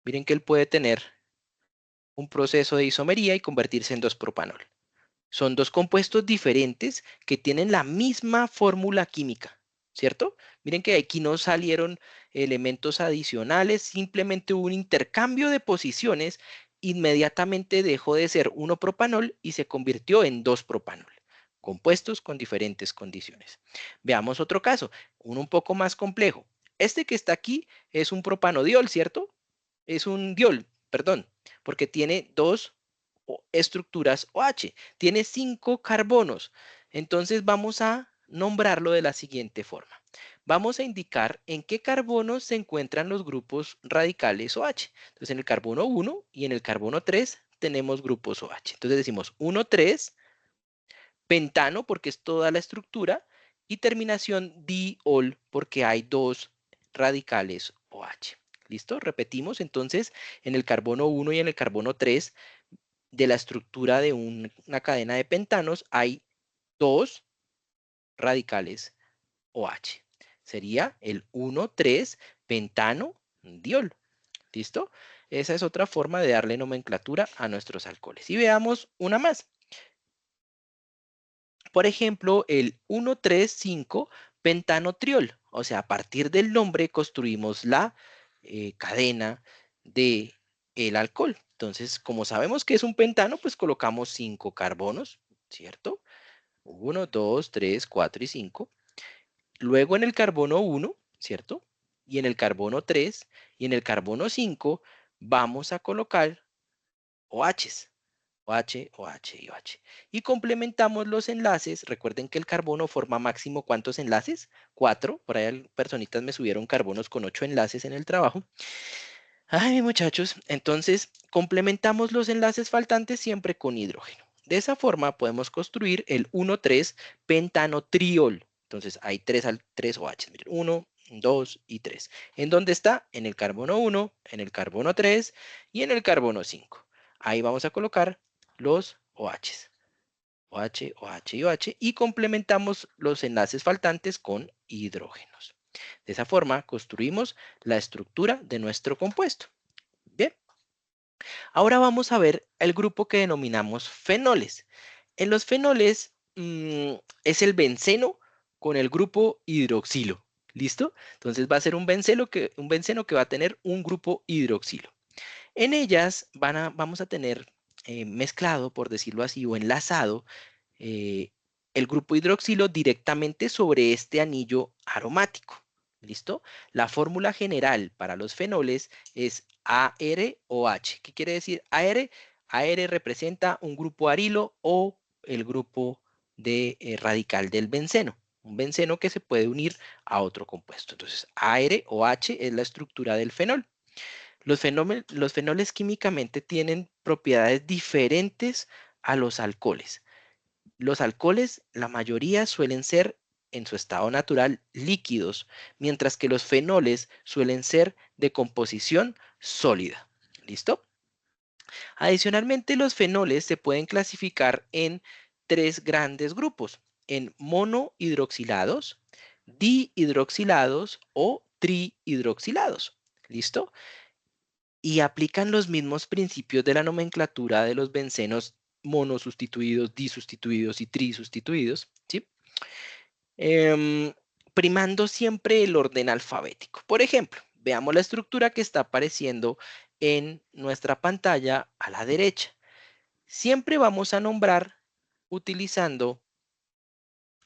miren que él puede tener un proceso de isomería y convertirse en 2-propanol. Son dos compuestos diferentes que tienen la misma fórmula química, ¿cierto? Miren que aquí no salieron elementos adicionales, simplemente hubo un intercambio de posiciones, inmediatamente dejó de ser 1-propanol y se convirtió en 2-propanol, compuestos con diferentes condiciones. Veamos otro caso, uno un poco más complejo. Este que está aquí es un propanodiol, ¿cierto? Es un diol, perdón, porque tiene dos estructuras OH. Tiene 5 carbonos. Entonces vamos a nombrarlo de la siguiente forma. vamos a indicar en qué carbono se encuentran los grupos radicales OH. Entonces, en el carbono 1 y en el carbono 3 tenemos grupos OH. Entonces decimos 1, 3, pentano porque es toda la estructura y terminación diol porque hay dos radicales OH. ¿Listo? Repetimos entonces en el carbono 1 y en el carbono 3 de la estructura de una cadena de pentanos hay dos radicales OH. Sería el 1,3 pentano diol. ¿Listo? Esa es otra forma de darle nomenclatura a nuestros alcoholes. Y veamos una más. Por ejemplo, el 1,3,5 pentanotriol. O sea, a partir del nombre construimos la cadena de el alcohol. Entonces, como sabemos que es un pentano, pues colocamos 5 carbonos, ¿cierto? 1, 2, 3, 4 y 5. Luego en el carbono 1, ¿cierto? Y en el carbono 3 y en el carbono 5 vamos a colocar OHs. OH, OH y OH. Y complementamos los enlaces. Recuerden que el carbono forma máximo ¿cuántos enlaces? 4. Por ahí personitas me subieron carbonos con 8 enlaces en el trabajo. Ay, muchachos. Entonces, complementamos los enlaces faltantes siempre con hidrógeno. De esa forma podemos construir el 1,3 pentanotriol. Entonces, hay 3 OH. Miren, 1, 2 y 3. ¿En dónde está? En el carbono 1, en el carbono 3 y en el carbono 5. Ahí vamos a colocar los OHs. OH, OH y OH y complementamos los enlaces faltantes con hidrógenos. De esa forma construimos la estructura de nuestro compuesto. Bien, ahora vamos a ver el grupo que denominamos fenoles. En los fenoles es el benceno con el grupo hidroxilo. ¿Listo? Entonces va a ser un benceno que va a tener un grupo hidroxilo. En ellas vamos a tener mezclado, por decirlo así, o enlazado eh, el grupo hidroxilo directamente sobre este anillo aromático. ¿Listo? La fórmula general para los fenoles es AROH. ¿Qué quiere decir AR? AR representa un grupo arilo o el grupo de radical del benceno. Un benceno que se puede unir a otro compuesto. Entonces, AROH es la estructura del fenol. Los fenoles químicamente tienen propiedades diferentes a los alcoholes. Los alcoholes, la mayoría suelen ser en su estado natural líquidos, mientras que los fenoles suelen ser de composición sólida. ¿Listo? Adicionalmente, los fenoles se pueden clasificar en tres grandes grupos, en monohidroxilados, dihidroxilados o trihidroxilados. ¿Listo? Y aplican los mismos principios de la nomenclatura de los bencenos monosustituidos, disustituidos y trisustituidos, ¿sí? Em, primando siempre el orden alfabético. Por ejemplo, veamos la estructura que está apareciendo en nuestra pantalla a la derecha. Siempre vamos a nombrar utilizando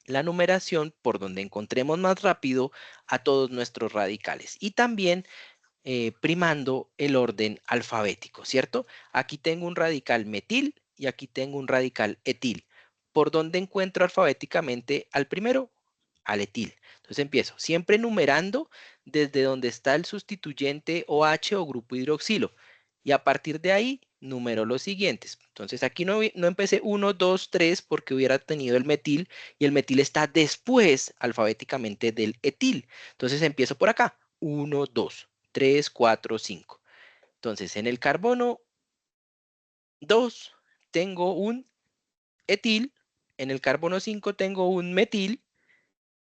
la numeración por donde encontremos más rápido a todos nuestros radicales y también primando el orden alfabético, ¿cierto? Aquí tengo un radical metil y aquí tengo un radical etil. ¿Por dónde encuentro alfabéticamente al primero? Al etil. Entonces empiezo siempre numerando desde donde está el sustituyente OH o grupo hidroxilo. Y a partir de ahí numero los siguientes. Entonces aquí no empecé 1, 2, 3 porque hubiera tenido el metil y el metil está después alfabéticamente del etil. Entonces empiezo por acá. 1, 2. 3, 4, 5. Entonces, en el carbono 2 tengo un etil, en el carbono 5 tengo un metil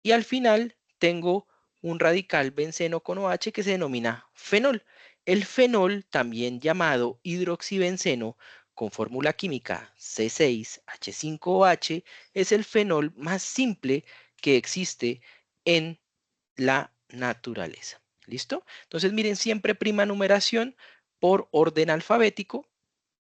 y al final tengo un radical benceno con OH que se denomina fenol. El fenol, también llamado hidroxibenceno, con fórmula química C6H5OH, es el fenol más simple que existe en la naturaleza. ¿Listo? Entonces, miren, siempre prima numeración por orden alfabético.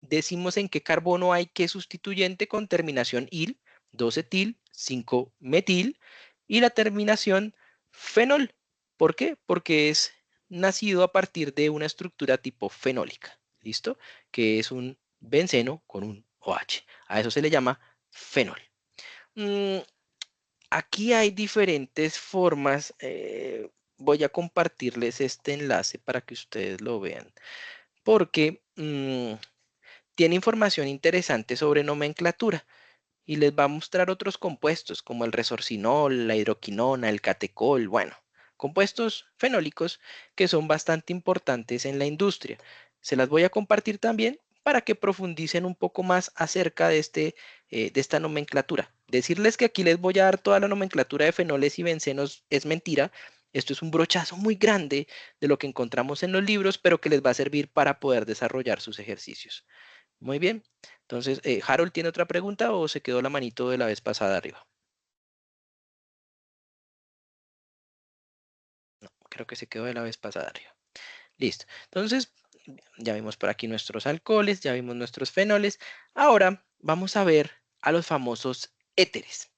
Decimos en qué carbono hay qué sustituyente con terminación il, 2-etil, 5-metil y la terminación fenol. ¿Por qué? Porque es nacido a partir de una estructura tipo fenólica. ¿Listo? Que es un benceno con un OH. A eso se le llama fenol. Mm, aquí hay diferentes formas. Voy a compartirles este enlace para que ustedes lo vean, porque tiene información interesante sobre nomenclatura y les va a mostrar otros compuestos como el resorcinol, la hidroquinona, el catecol, bueno, compuestos fenólicos que son bastante importantes en la industria. Se las voy a compartir también para que profundicen un poco más acerca de esta nomenclatura. Decirles que aquí les voy a dar toda la nomenclatura de fenoles y bencenos es mentira. Esto es un brochazo muy grande de lo que encontramos en los libros, pero que les va a servir para poder desarrollar sus ejercicios. Muy bien. Entonces, ¿Harold tiene otra pregunta o se quedó la manito de la vez pasada arriba? No, creo que se quedó de la vez pasada arriba. Listo. Entonces, ya vimos por aquí nuestros alcoholes, ya vimos nuestros fenoles. Ahora vamos a ver a los famosos éteres.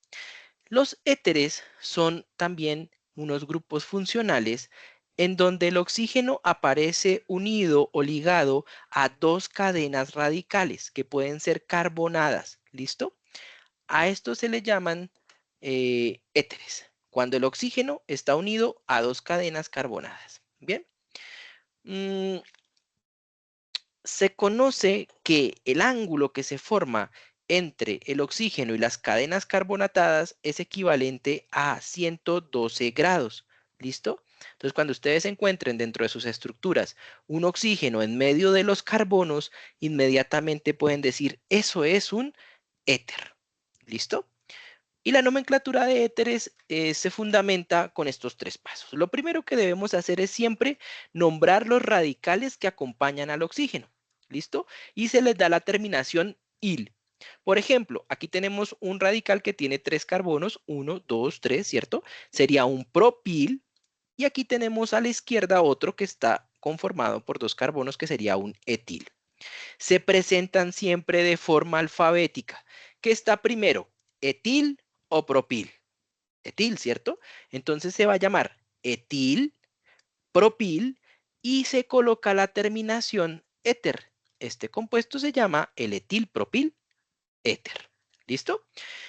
Los éteres son también unos grupos funcionales en donde el oxígeno aparece unido o ligado a dos cadenas radicales que pueden ser carbonadas. ¿Listo? A esto se le llaman éteres, cuando el oxígeno está unido a dos cadenas carbonadas. Bien. Mm, Se conoce que el ángulo que se forma entre el oxígeno y las cadenas carbonatadas es equivalente a 112 grados. ¿Listo? Entonces, cuando ustedes encuentren dentro de sus estructuras un oxígeno en medio de los carbonos, inmediatamente pueden decir, eso es un éter. ¿Listo? Y la nomenclatura de éteres se fundamenta con estos tres pasos. Lo primero que debemos hacer es siempre nombrar los radicales que acompañan al oxígeno. ¿Listo? Y se les da la terminación il. Por ejemplo, aquí tenemos un radical que tiene tres carbonos, 1, 2, 3, ¿cierto? Sería un propil. Y aquí tenemos a la izquierda otro que está conformado por dos carbonos que sería un etil. Se presentan siempre de forma alfabética. ¿Qué está primero? ¿Etil o propil? Etil, ¿cierto? Entonces se va a llamar etil, propil y se coloca la terminación éter. Este compuesto se llama el etilpropil éter. ¿Listo?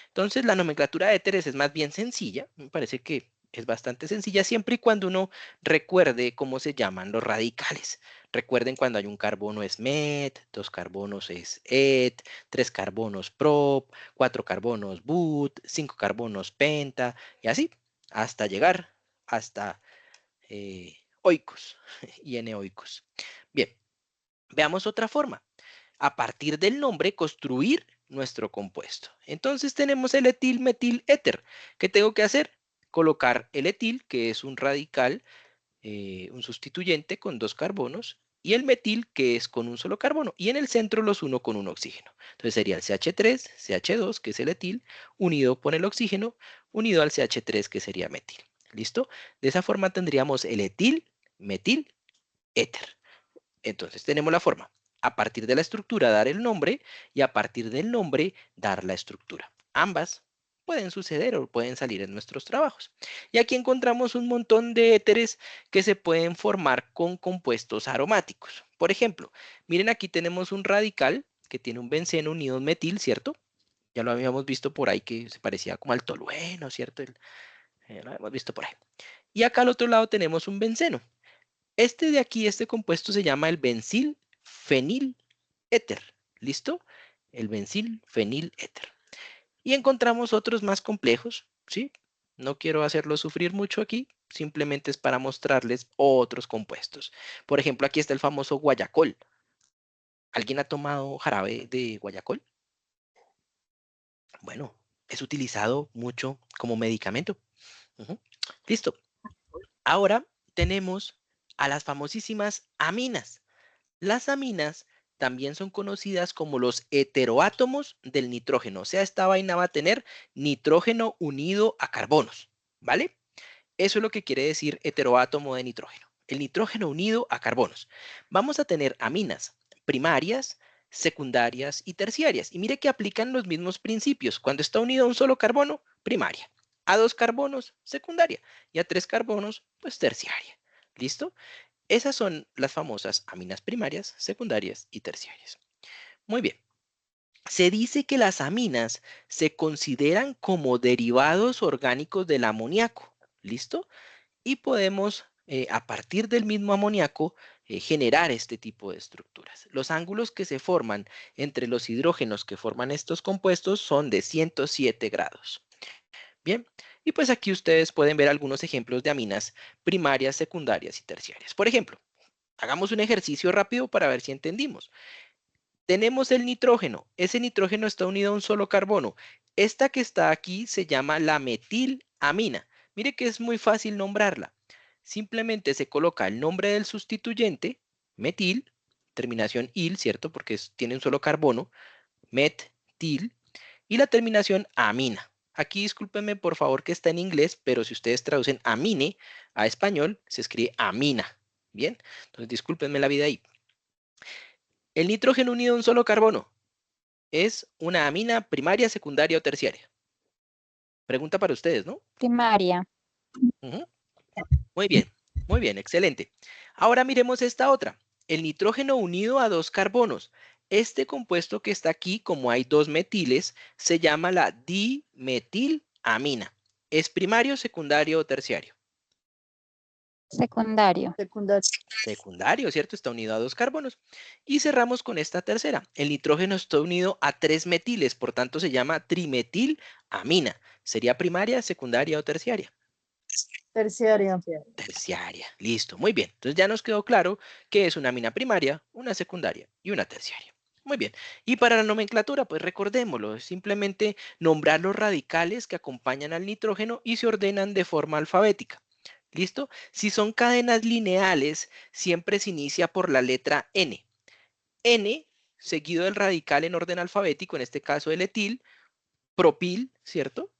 Entonces la nomenclatura de éteres es más bien sencilla, me parece que es bastante sencilla siempre y cuando uno recuerde cómo se llaman los radicales. Recuerden cuando hay un carbono es met, dos carbonos es et, tres carbonos prop, cuatro carbonos but, cinco carbonos penta y así hasta llegar hasta oicos y eneoicos. Bien, veamos otra forma. A partir del nombre, construir nuestro compuesto. Entonces tenemos el etil, metil, éter. ¿Qué tengo que hacer? Colocar el etil, que es un radical, un sustituyente con dos carbonos, y el metil, que es con un solo carbono, y en el centro los uno con un oxígeno. Entonces sería el CH3, CH2, que es el etil, unido por el oxígeno, unido al CH3, que sería metil. ¿Listo? De esa forma tendríamos el etil, metil, éter. Entonces tenemos la forma. A partir de la estructura dar el nombre y a partir del nombre dar la estructura. Ambas pueden suceder o pueden salir en nuestros trabajos. Y aquí encontramos un montón de éteres que se pueden formar con compuestos aromáticos. Por ejemplo, miren aquí tenemos un radical que tiene un benceno unido a un metil, ¿cierto? Ya lo habíamos visto por ahí que se parecía como al tolueno, ¿cierto? Lo hemos visto por ahí. Y acá al otro lado tenemos un benceno. Este de aquí, este compuesto se llama el bencil fenil éter. ¿Listo? El bencil fenil éter. Y encontramos otros más complejos, ¿sí? No quiero hacerlos sufrir mucho aquí, simplemente es para mostrarles otros compuestos. Por ejemplo, aquí está el famoso guayacol. ¿Alguien ha tomado jarabe de guayacol? Bueno, es utilizado mucho como medicamento. Ujú. Listo. Ahora tenemos a las famosísimas aminas. Las aminas también son conocidas como los heteroátomos del nitrógeno. O sea, esta vaina va a tener nitrógeno unido a carbonos, ¿vale? Eso es lo que quiere decir heteroátomo de nitrógeno. El nitrógeno unido a carbonos. Vamos a tener aminas primarias, secundarias y terciarias. Y mire que aplican los mismos principios. Cuando está unido a un solo carbono, primaria. A dos carbonos, secundaria. Y a tres carbonos, pues terciaria. ¿Listo? Esas son las famosas aminas primarias, secundarias y terciarias. Muy bien. Se dice que las aminas se consideran como derivados orgánicos del amoníaco. ¿Listo? Y podemos, a partir del mismo amoníaco, generar este tipo de estructuras. Los ángulos que se forman entre los hidrógenos que forman estos compuestos son de 107 grados. Bien, y pues aquí ustedes pueden ver algunos ejemplos de aminas primarias, secundarias y terciarias. Por ejemplo, hagamos un ejercicio rápido para ver si entendimos. Tenemos el nitrógeno. Ese nitrógeno está unido a un solo carbono. Esta que está aquí se llama la metilamina. Mire que es muy fácil nombrarla. Simplemente se coloca el nombre del sustituyente, metil, terminación il, ¿cierto? Porque tiene un solo carbono, metil, y la terminación amina. Aquí discúlpenme por favor que está en inglés, pero si ustedes traducen amine a español, se escribe amina. Bien, entonces discúlpenme la vida ahí. El nitrógeno unido a un solo carbono es una amina primaria, secundaria o terciaria. Pregunta para ustedes, ¿no? Primaria. Ujú. Muy bien, excelente. Ahora miremos esta otra. El nitrógeno unido a dos carbonos. Este compuesto que está aquí, como hay dos metiles, se llama la dimetilamina. ¿Es primario, secundario o terciario? Secundario. Secundario, ¿cierto? Está unido a dos carbonos. Y cerramos con esta tercera. El nitrógeno está unido a tres metiles, por tanto se llama trimetilamina. ¿Sería primaria, secundaria o terciaria? Terciaria. Terciaria. Listo, muy bien. Entonces ya nos quedó claro que es una amina primaria, una secundaria y una terciaria. Muy bien. Y para la nomenclatura, pues recordémoslo, es simplemente nombrar los radicales que acompañan al nitrógeno y se ordenan de forma alfabética. ¿Listo? Si son cadenas lineales, siempre se inicia por la letra N. N seguido del radical en orden alfabético, en este caso el etil, propil, ¿cierto?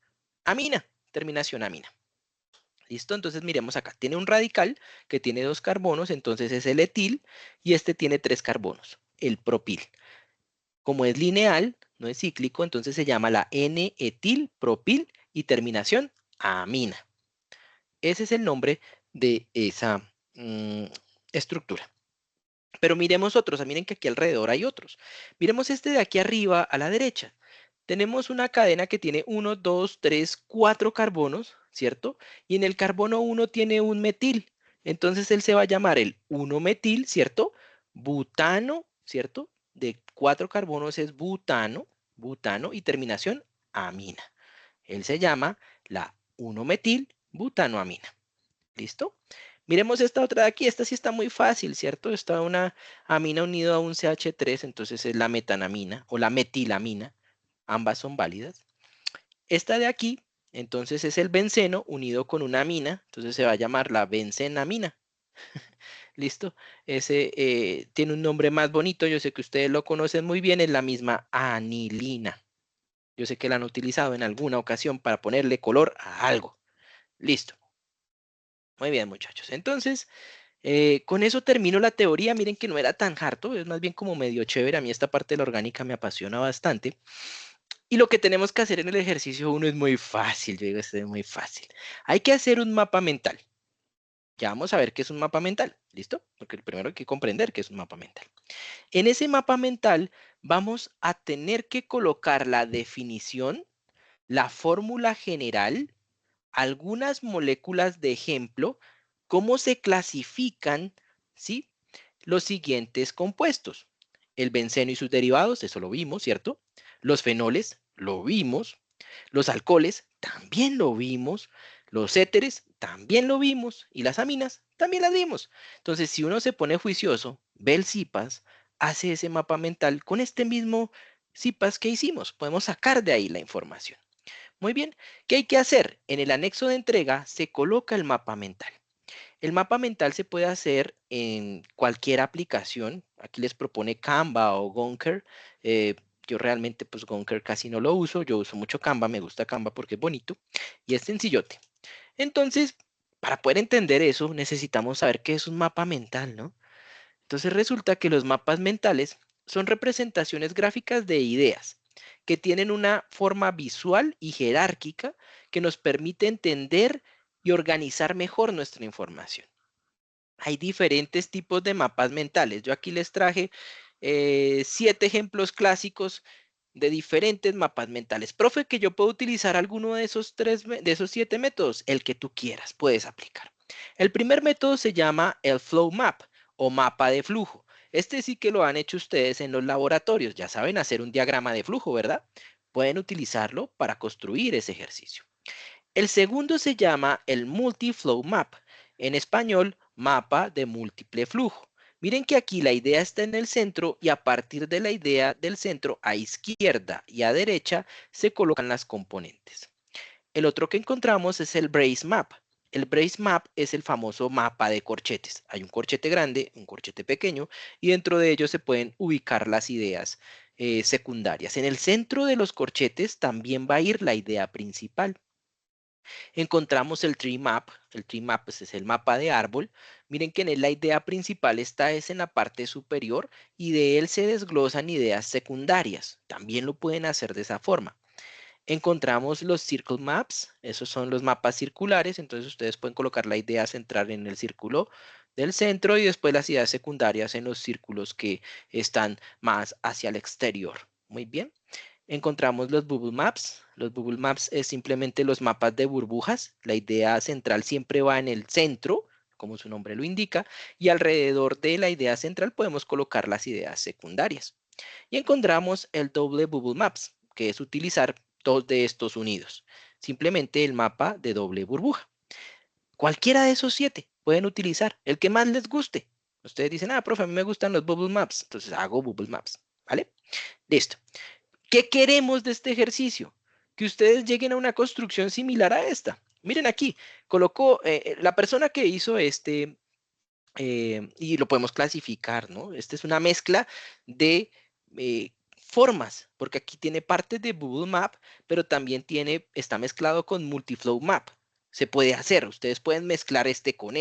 Amina, terminación amina. ¿Listo? Entonces miremos acá. Tiene un radical que tiene dos carbonos, entonces es el etil, y este tiene tres carbonos, el propil. Como es lineal, no es cíclico, entonces se llama la N-etil-propil y terminación amina. Ese es el nombre de esa estructura. Pero miremos otros, miren que aquí alrededor hay otros. Miremos este de aquí arriba a la derecha. Tenemos una cadena que tiene 1, 2, 3, 4 carbonos, ¿cierto? Y en el carbono 1 tiene un metil. Entonces él se va a llamar el 1-metil, ¿cierto? Butano, ¿cierto? De 4 carbonos es butano, butano y terminación amina. Él se llama la 1-metil butanoamina. ¿Listo? Miremos esta otra de aquí. Esta sí está muy fácil, ¿cierto? Está una amina unida a un CH3, entonces es la metanamina o la metilamina. Ambas son válidas. Esta de aquí, entonces es el benceno unido con una amina, entonces se va a llamar la bencenamina. ¿Listo? Ese tiene un nombre más bonito, yo sé que ustedes lo conocen muy bien, es la misma anilina. Yo sé que la han utilizado en alguna ocasión para ponerle color a algo. Listo. Muy bien, muchachos. Entonces, con eso termino la teoría. Miren que no era tan harto, es más bien como medio chévere. A mí esta parte de la orgánica me apasiona bastante. Y lo que tenemos que hacer en el ejercicio 1 es muy fácil, yo digo, esto es muy fácil. Hay que hacer un mapa mental. Ya vamos a ver qué es un mapa mental, ¿listo? Porque primero hay que comprender qué es un mapa mental. En ese mapa mental vamos a tener que colocar la definición, la fórmula general, algunas moléculas de ejemplo, cómo se clasifican, ¿sí? Los siguientes compuestos. El benceno y sus derivados, eso lo vimos, ¿cierto? Los fenoles, lo vimos. Los alcoholes, también lo vimos. Los éteres, también lo vimos. Y las aminas, también las vimos. Entonces, si uno se pone juicioso, ve el CIPAS, hace ese mapa mental con este mismo CIPAS que hicimos. Podemos sacar de ahí la información. Muy bien, ¿qué hay que hacer? En el anexo de entrega se coloca el mapa mental. El mapa mental se puede hacer en cualquier aplicación. Aquí les propone Canva o Gonker. Yo realmente pues Gonker casi no lo uso. Yo uso mucho Canva, me gusta Canva porque es bonito y es sencillote. Entonces, para poder entender eso, necesitamos saber qué es un mapa mental, ¿no? Entonces resulta que los mapas mentales son representaciones gráficas de ideas que tienen una forma visual y jerárquica que nos permite entender y organizar mejor nuestra información. Hay diferentes tipos de mapas mentales. Yo aquí les traje 7 ejemplos clásicos. de diferentes mapas mentales. Profe, que yo puedo utilizar alguno de esos 7 métodos, el que tú quieras, puedes aplicar. El primer método se llama el flow map o mapa de flujo. Este sí que lo han hecho ustedes en los laboratorios, ya saben hacer un diagrama de flujo, ¿verdad? Pueden utilizarlo para construir ese ejercicio. El segundo se llama el multi-flow map, en español, mapa de múltiple flujo. Miren que aquí la idea está en el centro y a partir de la idea del centro a izquierda y a derecha se colocan las componentes. El otro que encontramos es el brace map. El brace map es el famoso mapa de corchetes. Hay un corchete grande, un corchete pequeño y dentro de ellos se pueden ubicar las ideas secundarias. En el centro de los corchetes también va a ir la idea principal. Encontramos el tree map. El tree map pues, es el mapa de árbol. Miren que en él la idea principal está es en la parte superior y de él se desglosan ideas secundarias. También lo pueden hacer de esa forma. Encontramos los circle maps, esos son los mapas circulares, entonces ustedes pueden colocar la idea central en el círculo del centro y después las ideas secundarias en los círculos que están más hacia el exterior. Muy bien. Encontramos los bubble maps. Los bubble maps es simplemente los mapas de burbujas. La idea central siempre va en el centro, como su nombre lo indica, y alrededor de la idea central podemos colocar las ideas secundarias. Y encontramos el doble bubble maps, que es utilizar dos de estos unidos. Simplemente el mapa de doble burbuja. Cualquiera de esos 7 pueden utilizar, el que más les guste. Ustedes dicen, profe, a mí me gustan los bubble maps, entonces hago bubble maps, ¿vale? Listo. ¿Qué queremos de este ejercicio? Que ustedes lleguen a una construcción similar a esta. Miren aquí, colocó la persona que hizo este, y lo podemos clasificar, ¿no? Esta es una mezcla de formas, porque aquí tiene partes de Google Map, pero también está mezclado con Multiflow Map. Se puede hacer, ustedes pueden mezclar este con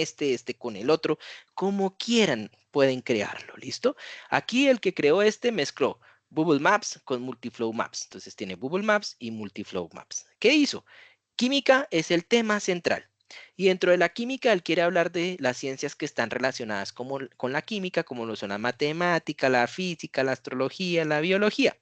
el otro, como quieran, pueden crearlo, ¿listo? Aquí el que creó este mezcló Google Maps con Multiflow Maps. Entonces tiene Google Maps y Multiflow Maps. ¿Qué hizo? Química es el tema central. Y dentro de la química, él quiere hablar de las ciencias que están relacionadas con la química, como lo son la matemática, la física, la astrología, la biología.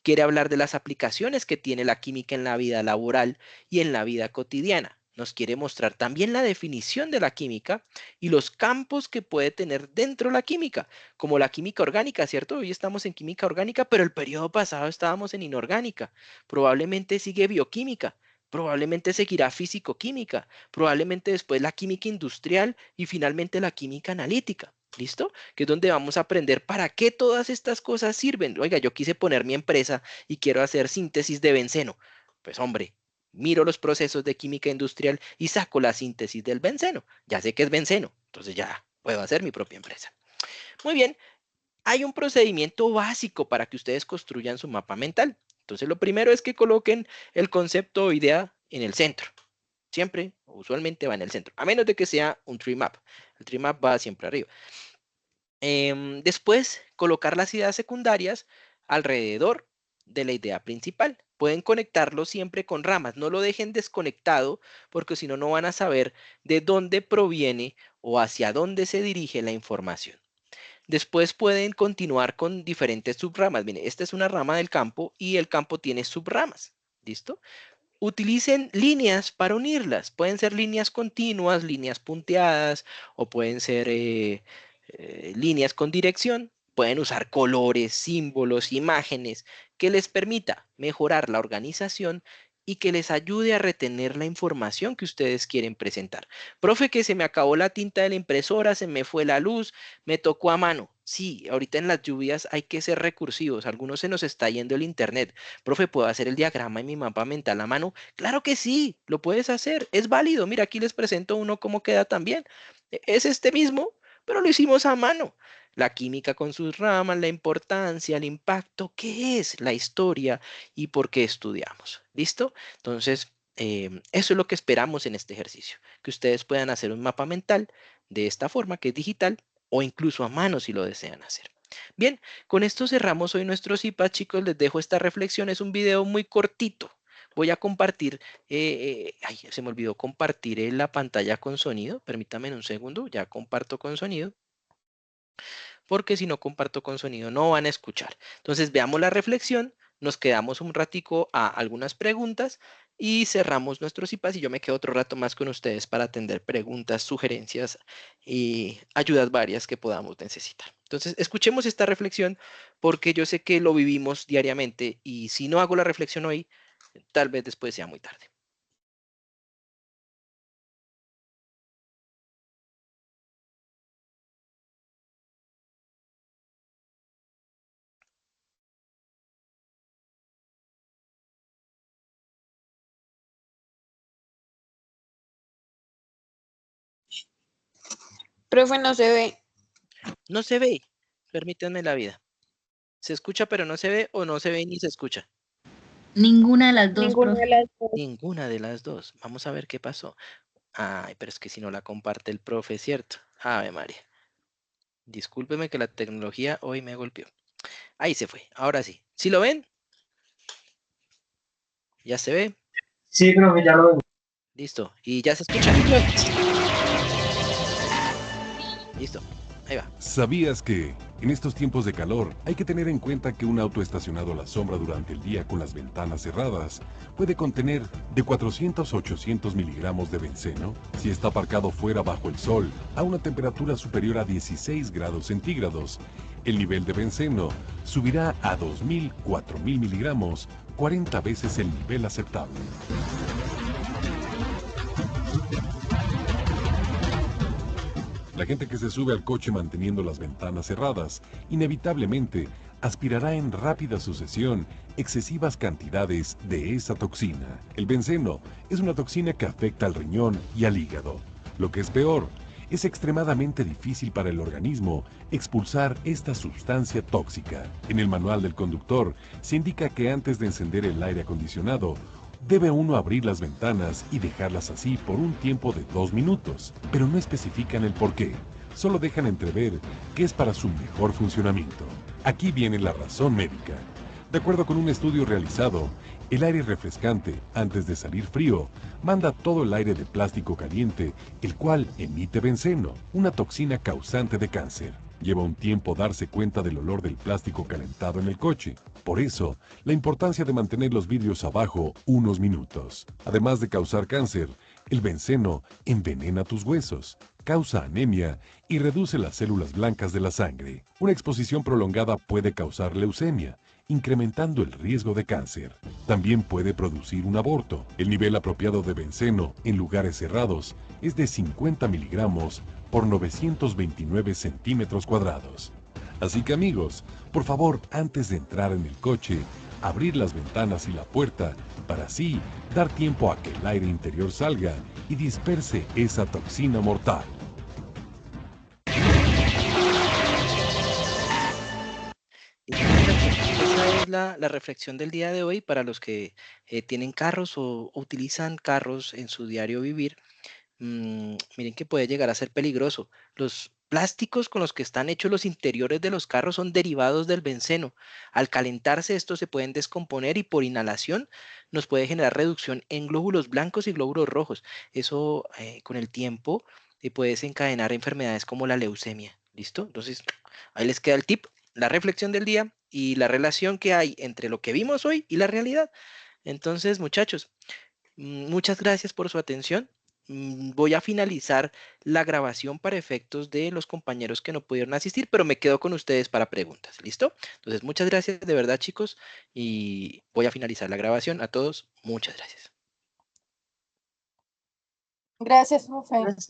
Quiere hablar de las aplicaciones que tiene la química en la vida laboral y en la vida cotidiana. Nos quiere mostrar también la definición de la química y los campos que puede tener dentro de la química, como la química orgánica, ¿cierto? Hoy estamos en química orgánica, pero el periodo pasado estábamos en inorgánica. Probablemente sigue bioquímica. Probablemente seguirá físico-química, probablemente después la química industrial y finalmente la química analítica. ¿Listo? Que es donde vamos a aprender para qué todas estas cosas sirven. Oiga, yo quise poner mi empresa y quiero hacer síntesis de benceno. Pues hombre, miro los procesos de química industrial y saco la síntesis del benceno. Ya sé que es benceno, entonces ya puedo hacer mi propia empresa. Muy bien, hay un procedimiento básico para que ustedes construyan su mapa mental. Entonces, lo primero es que coloquen el concepto o idea en el centro. Siempre, usualmente va en el centro, a menos de que sea un tree map. El tree map va siempre arriba. Después, colocar las ideas secundarias alrededor de la idea principal. Pueden conectarlo siempre con ramas. No lo dejen desconectado porque si no, no van a saber de dónde proviene o hacia dónde se dirige la información. Después pueden continuar con diferentes subramas. Miren, esta es una rama del campo y el campo tiene subramas. ¿Listo? Utilicen líneas para unirlas. Pueden ser líneas continuas, líneas punteadas o pueden ser líneas con dirección. Pueden usar colores, símbolos, imágenes que les permita mejorar la organización y que les ayude a retener la información que ustedes quieren presentar. Profe, que se me acabó la tinta de la impresora, se me fue la luz, me tocó a mano. Sí, ahorita en las lluvias hay que ser recursivos. Algunos se nos está yendo el internet. Profe, ¿puedo hacer el diagrama en mi mapa mental a mano? Claro que sí, lo puedes hacer. Es válido. Mira, aquí les presento uno cómo queda también. Es este mismo, pero lo hicimos a mano. La química con sus ramas, la importancia, el impacto, qué es la historia y por qué estudiamos. ¿Listo? Entonces, eso es lo que esperamos en este ejercicio, que ustedes puedan hacer un mapa mental de esta forma, que es digital, o incluso a mano si lo desean hacer. Bien, con esto cerramos hoy nuestro CIPA, chicos. Les dejo esta reflexión. Es un video muy cortito. Voy a compartir, ay, se me olvidó compartir la pantalla con sonido. Permítanme un segundo, ya comparto con sonido. Porque si no comparto con sonido no van a escuchar. Entonces veamos la reflexión. nos quedamos un ratico a algunas preguntas y cerramos nuestros IPAs y yo me quedo otro rato más con ustedes para atender preguntas, sugerencias y ayudas varias que podamos necesitar. Entonces, escuchemos esta reflexión porque yo sé que lo vivimos diariamente y si no hago la reflexión hoy, tal vez después sea muy tarde. Profe, no se ve. No se ve, permítanme la vida. ¿Se escucha pero no se ve o no se ve ni se escucha? Ninguna de las dos, Ninguna de profe. las dos. Ninguna de las dos. Vamos a ver qué pasó. Ay, pero es que si no la comparte el profe, ¿cierto? Ave María. Discúlpeme que la tecnología hoy me golpeó. Ahí se fue. Ahora sí. ¿Sí lo ven? ¿Ya se ve? Sí, profe, ya lo veo. Listo. ¿Y ya se escucha? Listo. Ahí va. ¿Sabías que en estos tiempos de calor hay que tener en cuenta que un auto estacionado a la sombra durante el día con las ventanas cerradas puede contener de 400 a 800 miligramos de benceno si está aparcado fuera bajo el sol a una temperatura superior a 16 grados centígrados? El nivel de benceno subirá a 2000, 4000 miligramos, 40 veces el nivel aceptable. La gente que se sube al coche manteniendo las ventanas cerradas, inevitablemente aspirará en rápida sucesión excesivas cantidades de esa toxina. El benceno es una toxina que afecta al riñón y al hígado. Lo que es peor, es extremadamente difícil para el organismo expulsar esta sustancia tóxica. En el manual del conductor se indica que antes de encender el aire acondicionado, debe uno abrir las ventanas y dejarlas así por un tiempo de 2 minutos, pero no especifican el por qué. Solo dejan entrever que es para su mejor funcionamiento. Aquí viene la razón médica. De acuerdo con un estudio realizado, el aire refrescante, antes de salir frío, manda todo el aire de plástico caliente, el cual emite benceno, una toxina causante de cáncer. Lleva un tiempo darse cuenta del olor del plástico calentado en el coche. Por eso, la importancia de mantener los vidrios abajo unos minutos. Además de causar cáncer, el benceno envenena tus huesos, causa anemia y reduce las células blancas de la sangre. Una exposición prolongada puede causar leucemia, incrementando el riesgo de cáncer. También puede producir un aborto. El nivel apropiado de benceno en lugares cerrados es de 50 miligramos por 929 centímetros cuadrados. Así que amigos, por favor, antes de entrar en el coche, abrir las ventanas y la puerta para así dar tiempo a que el aire interior salga y disperse esa toxina mortal. Esa es la reflexión del día de hoy para los que tienen carros o utilizan carros en su diario vivir. Miren que puede llegar a ser peligroso. Los plásticos con los que están hechos los interiores de los carros son derivados del benceno. Al calentarse, estos se pueden descomponer y por inhalación nos puede generar reducción en glóbulos blancos y glóbulos rojos. Eso con el tiempo puede desencadenar enfermedades como la leucemia. ¿Listo? Entonces, ahí les queda el tip, la reflexión del día y la relación que hay entre lo que vimos hoy y la realidad. Entonces, muchachos, muchas gracias por su atención. Voy a finalizar la grabación para efectos de los compañeros que no pudieron asistir, pero me quedo con ustedes para preguntas. ¿Listo? Entonces, muchas gracias de verdad, chicos, y voy a finalizar la grabación. A todos, muchas gracias. Gracias, profe. Gracias.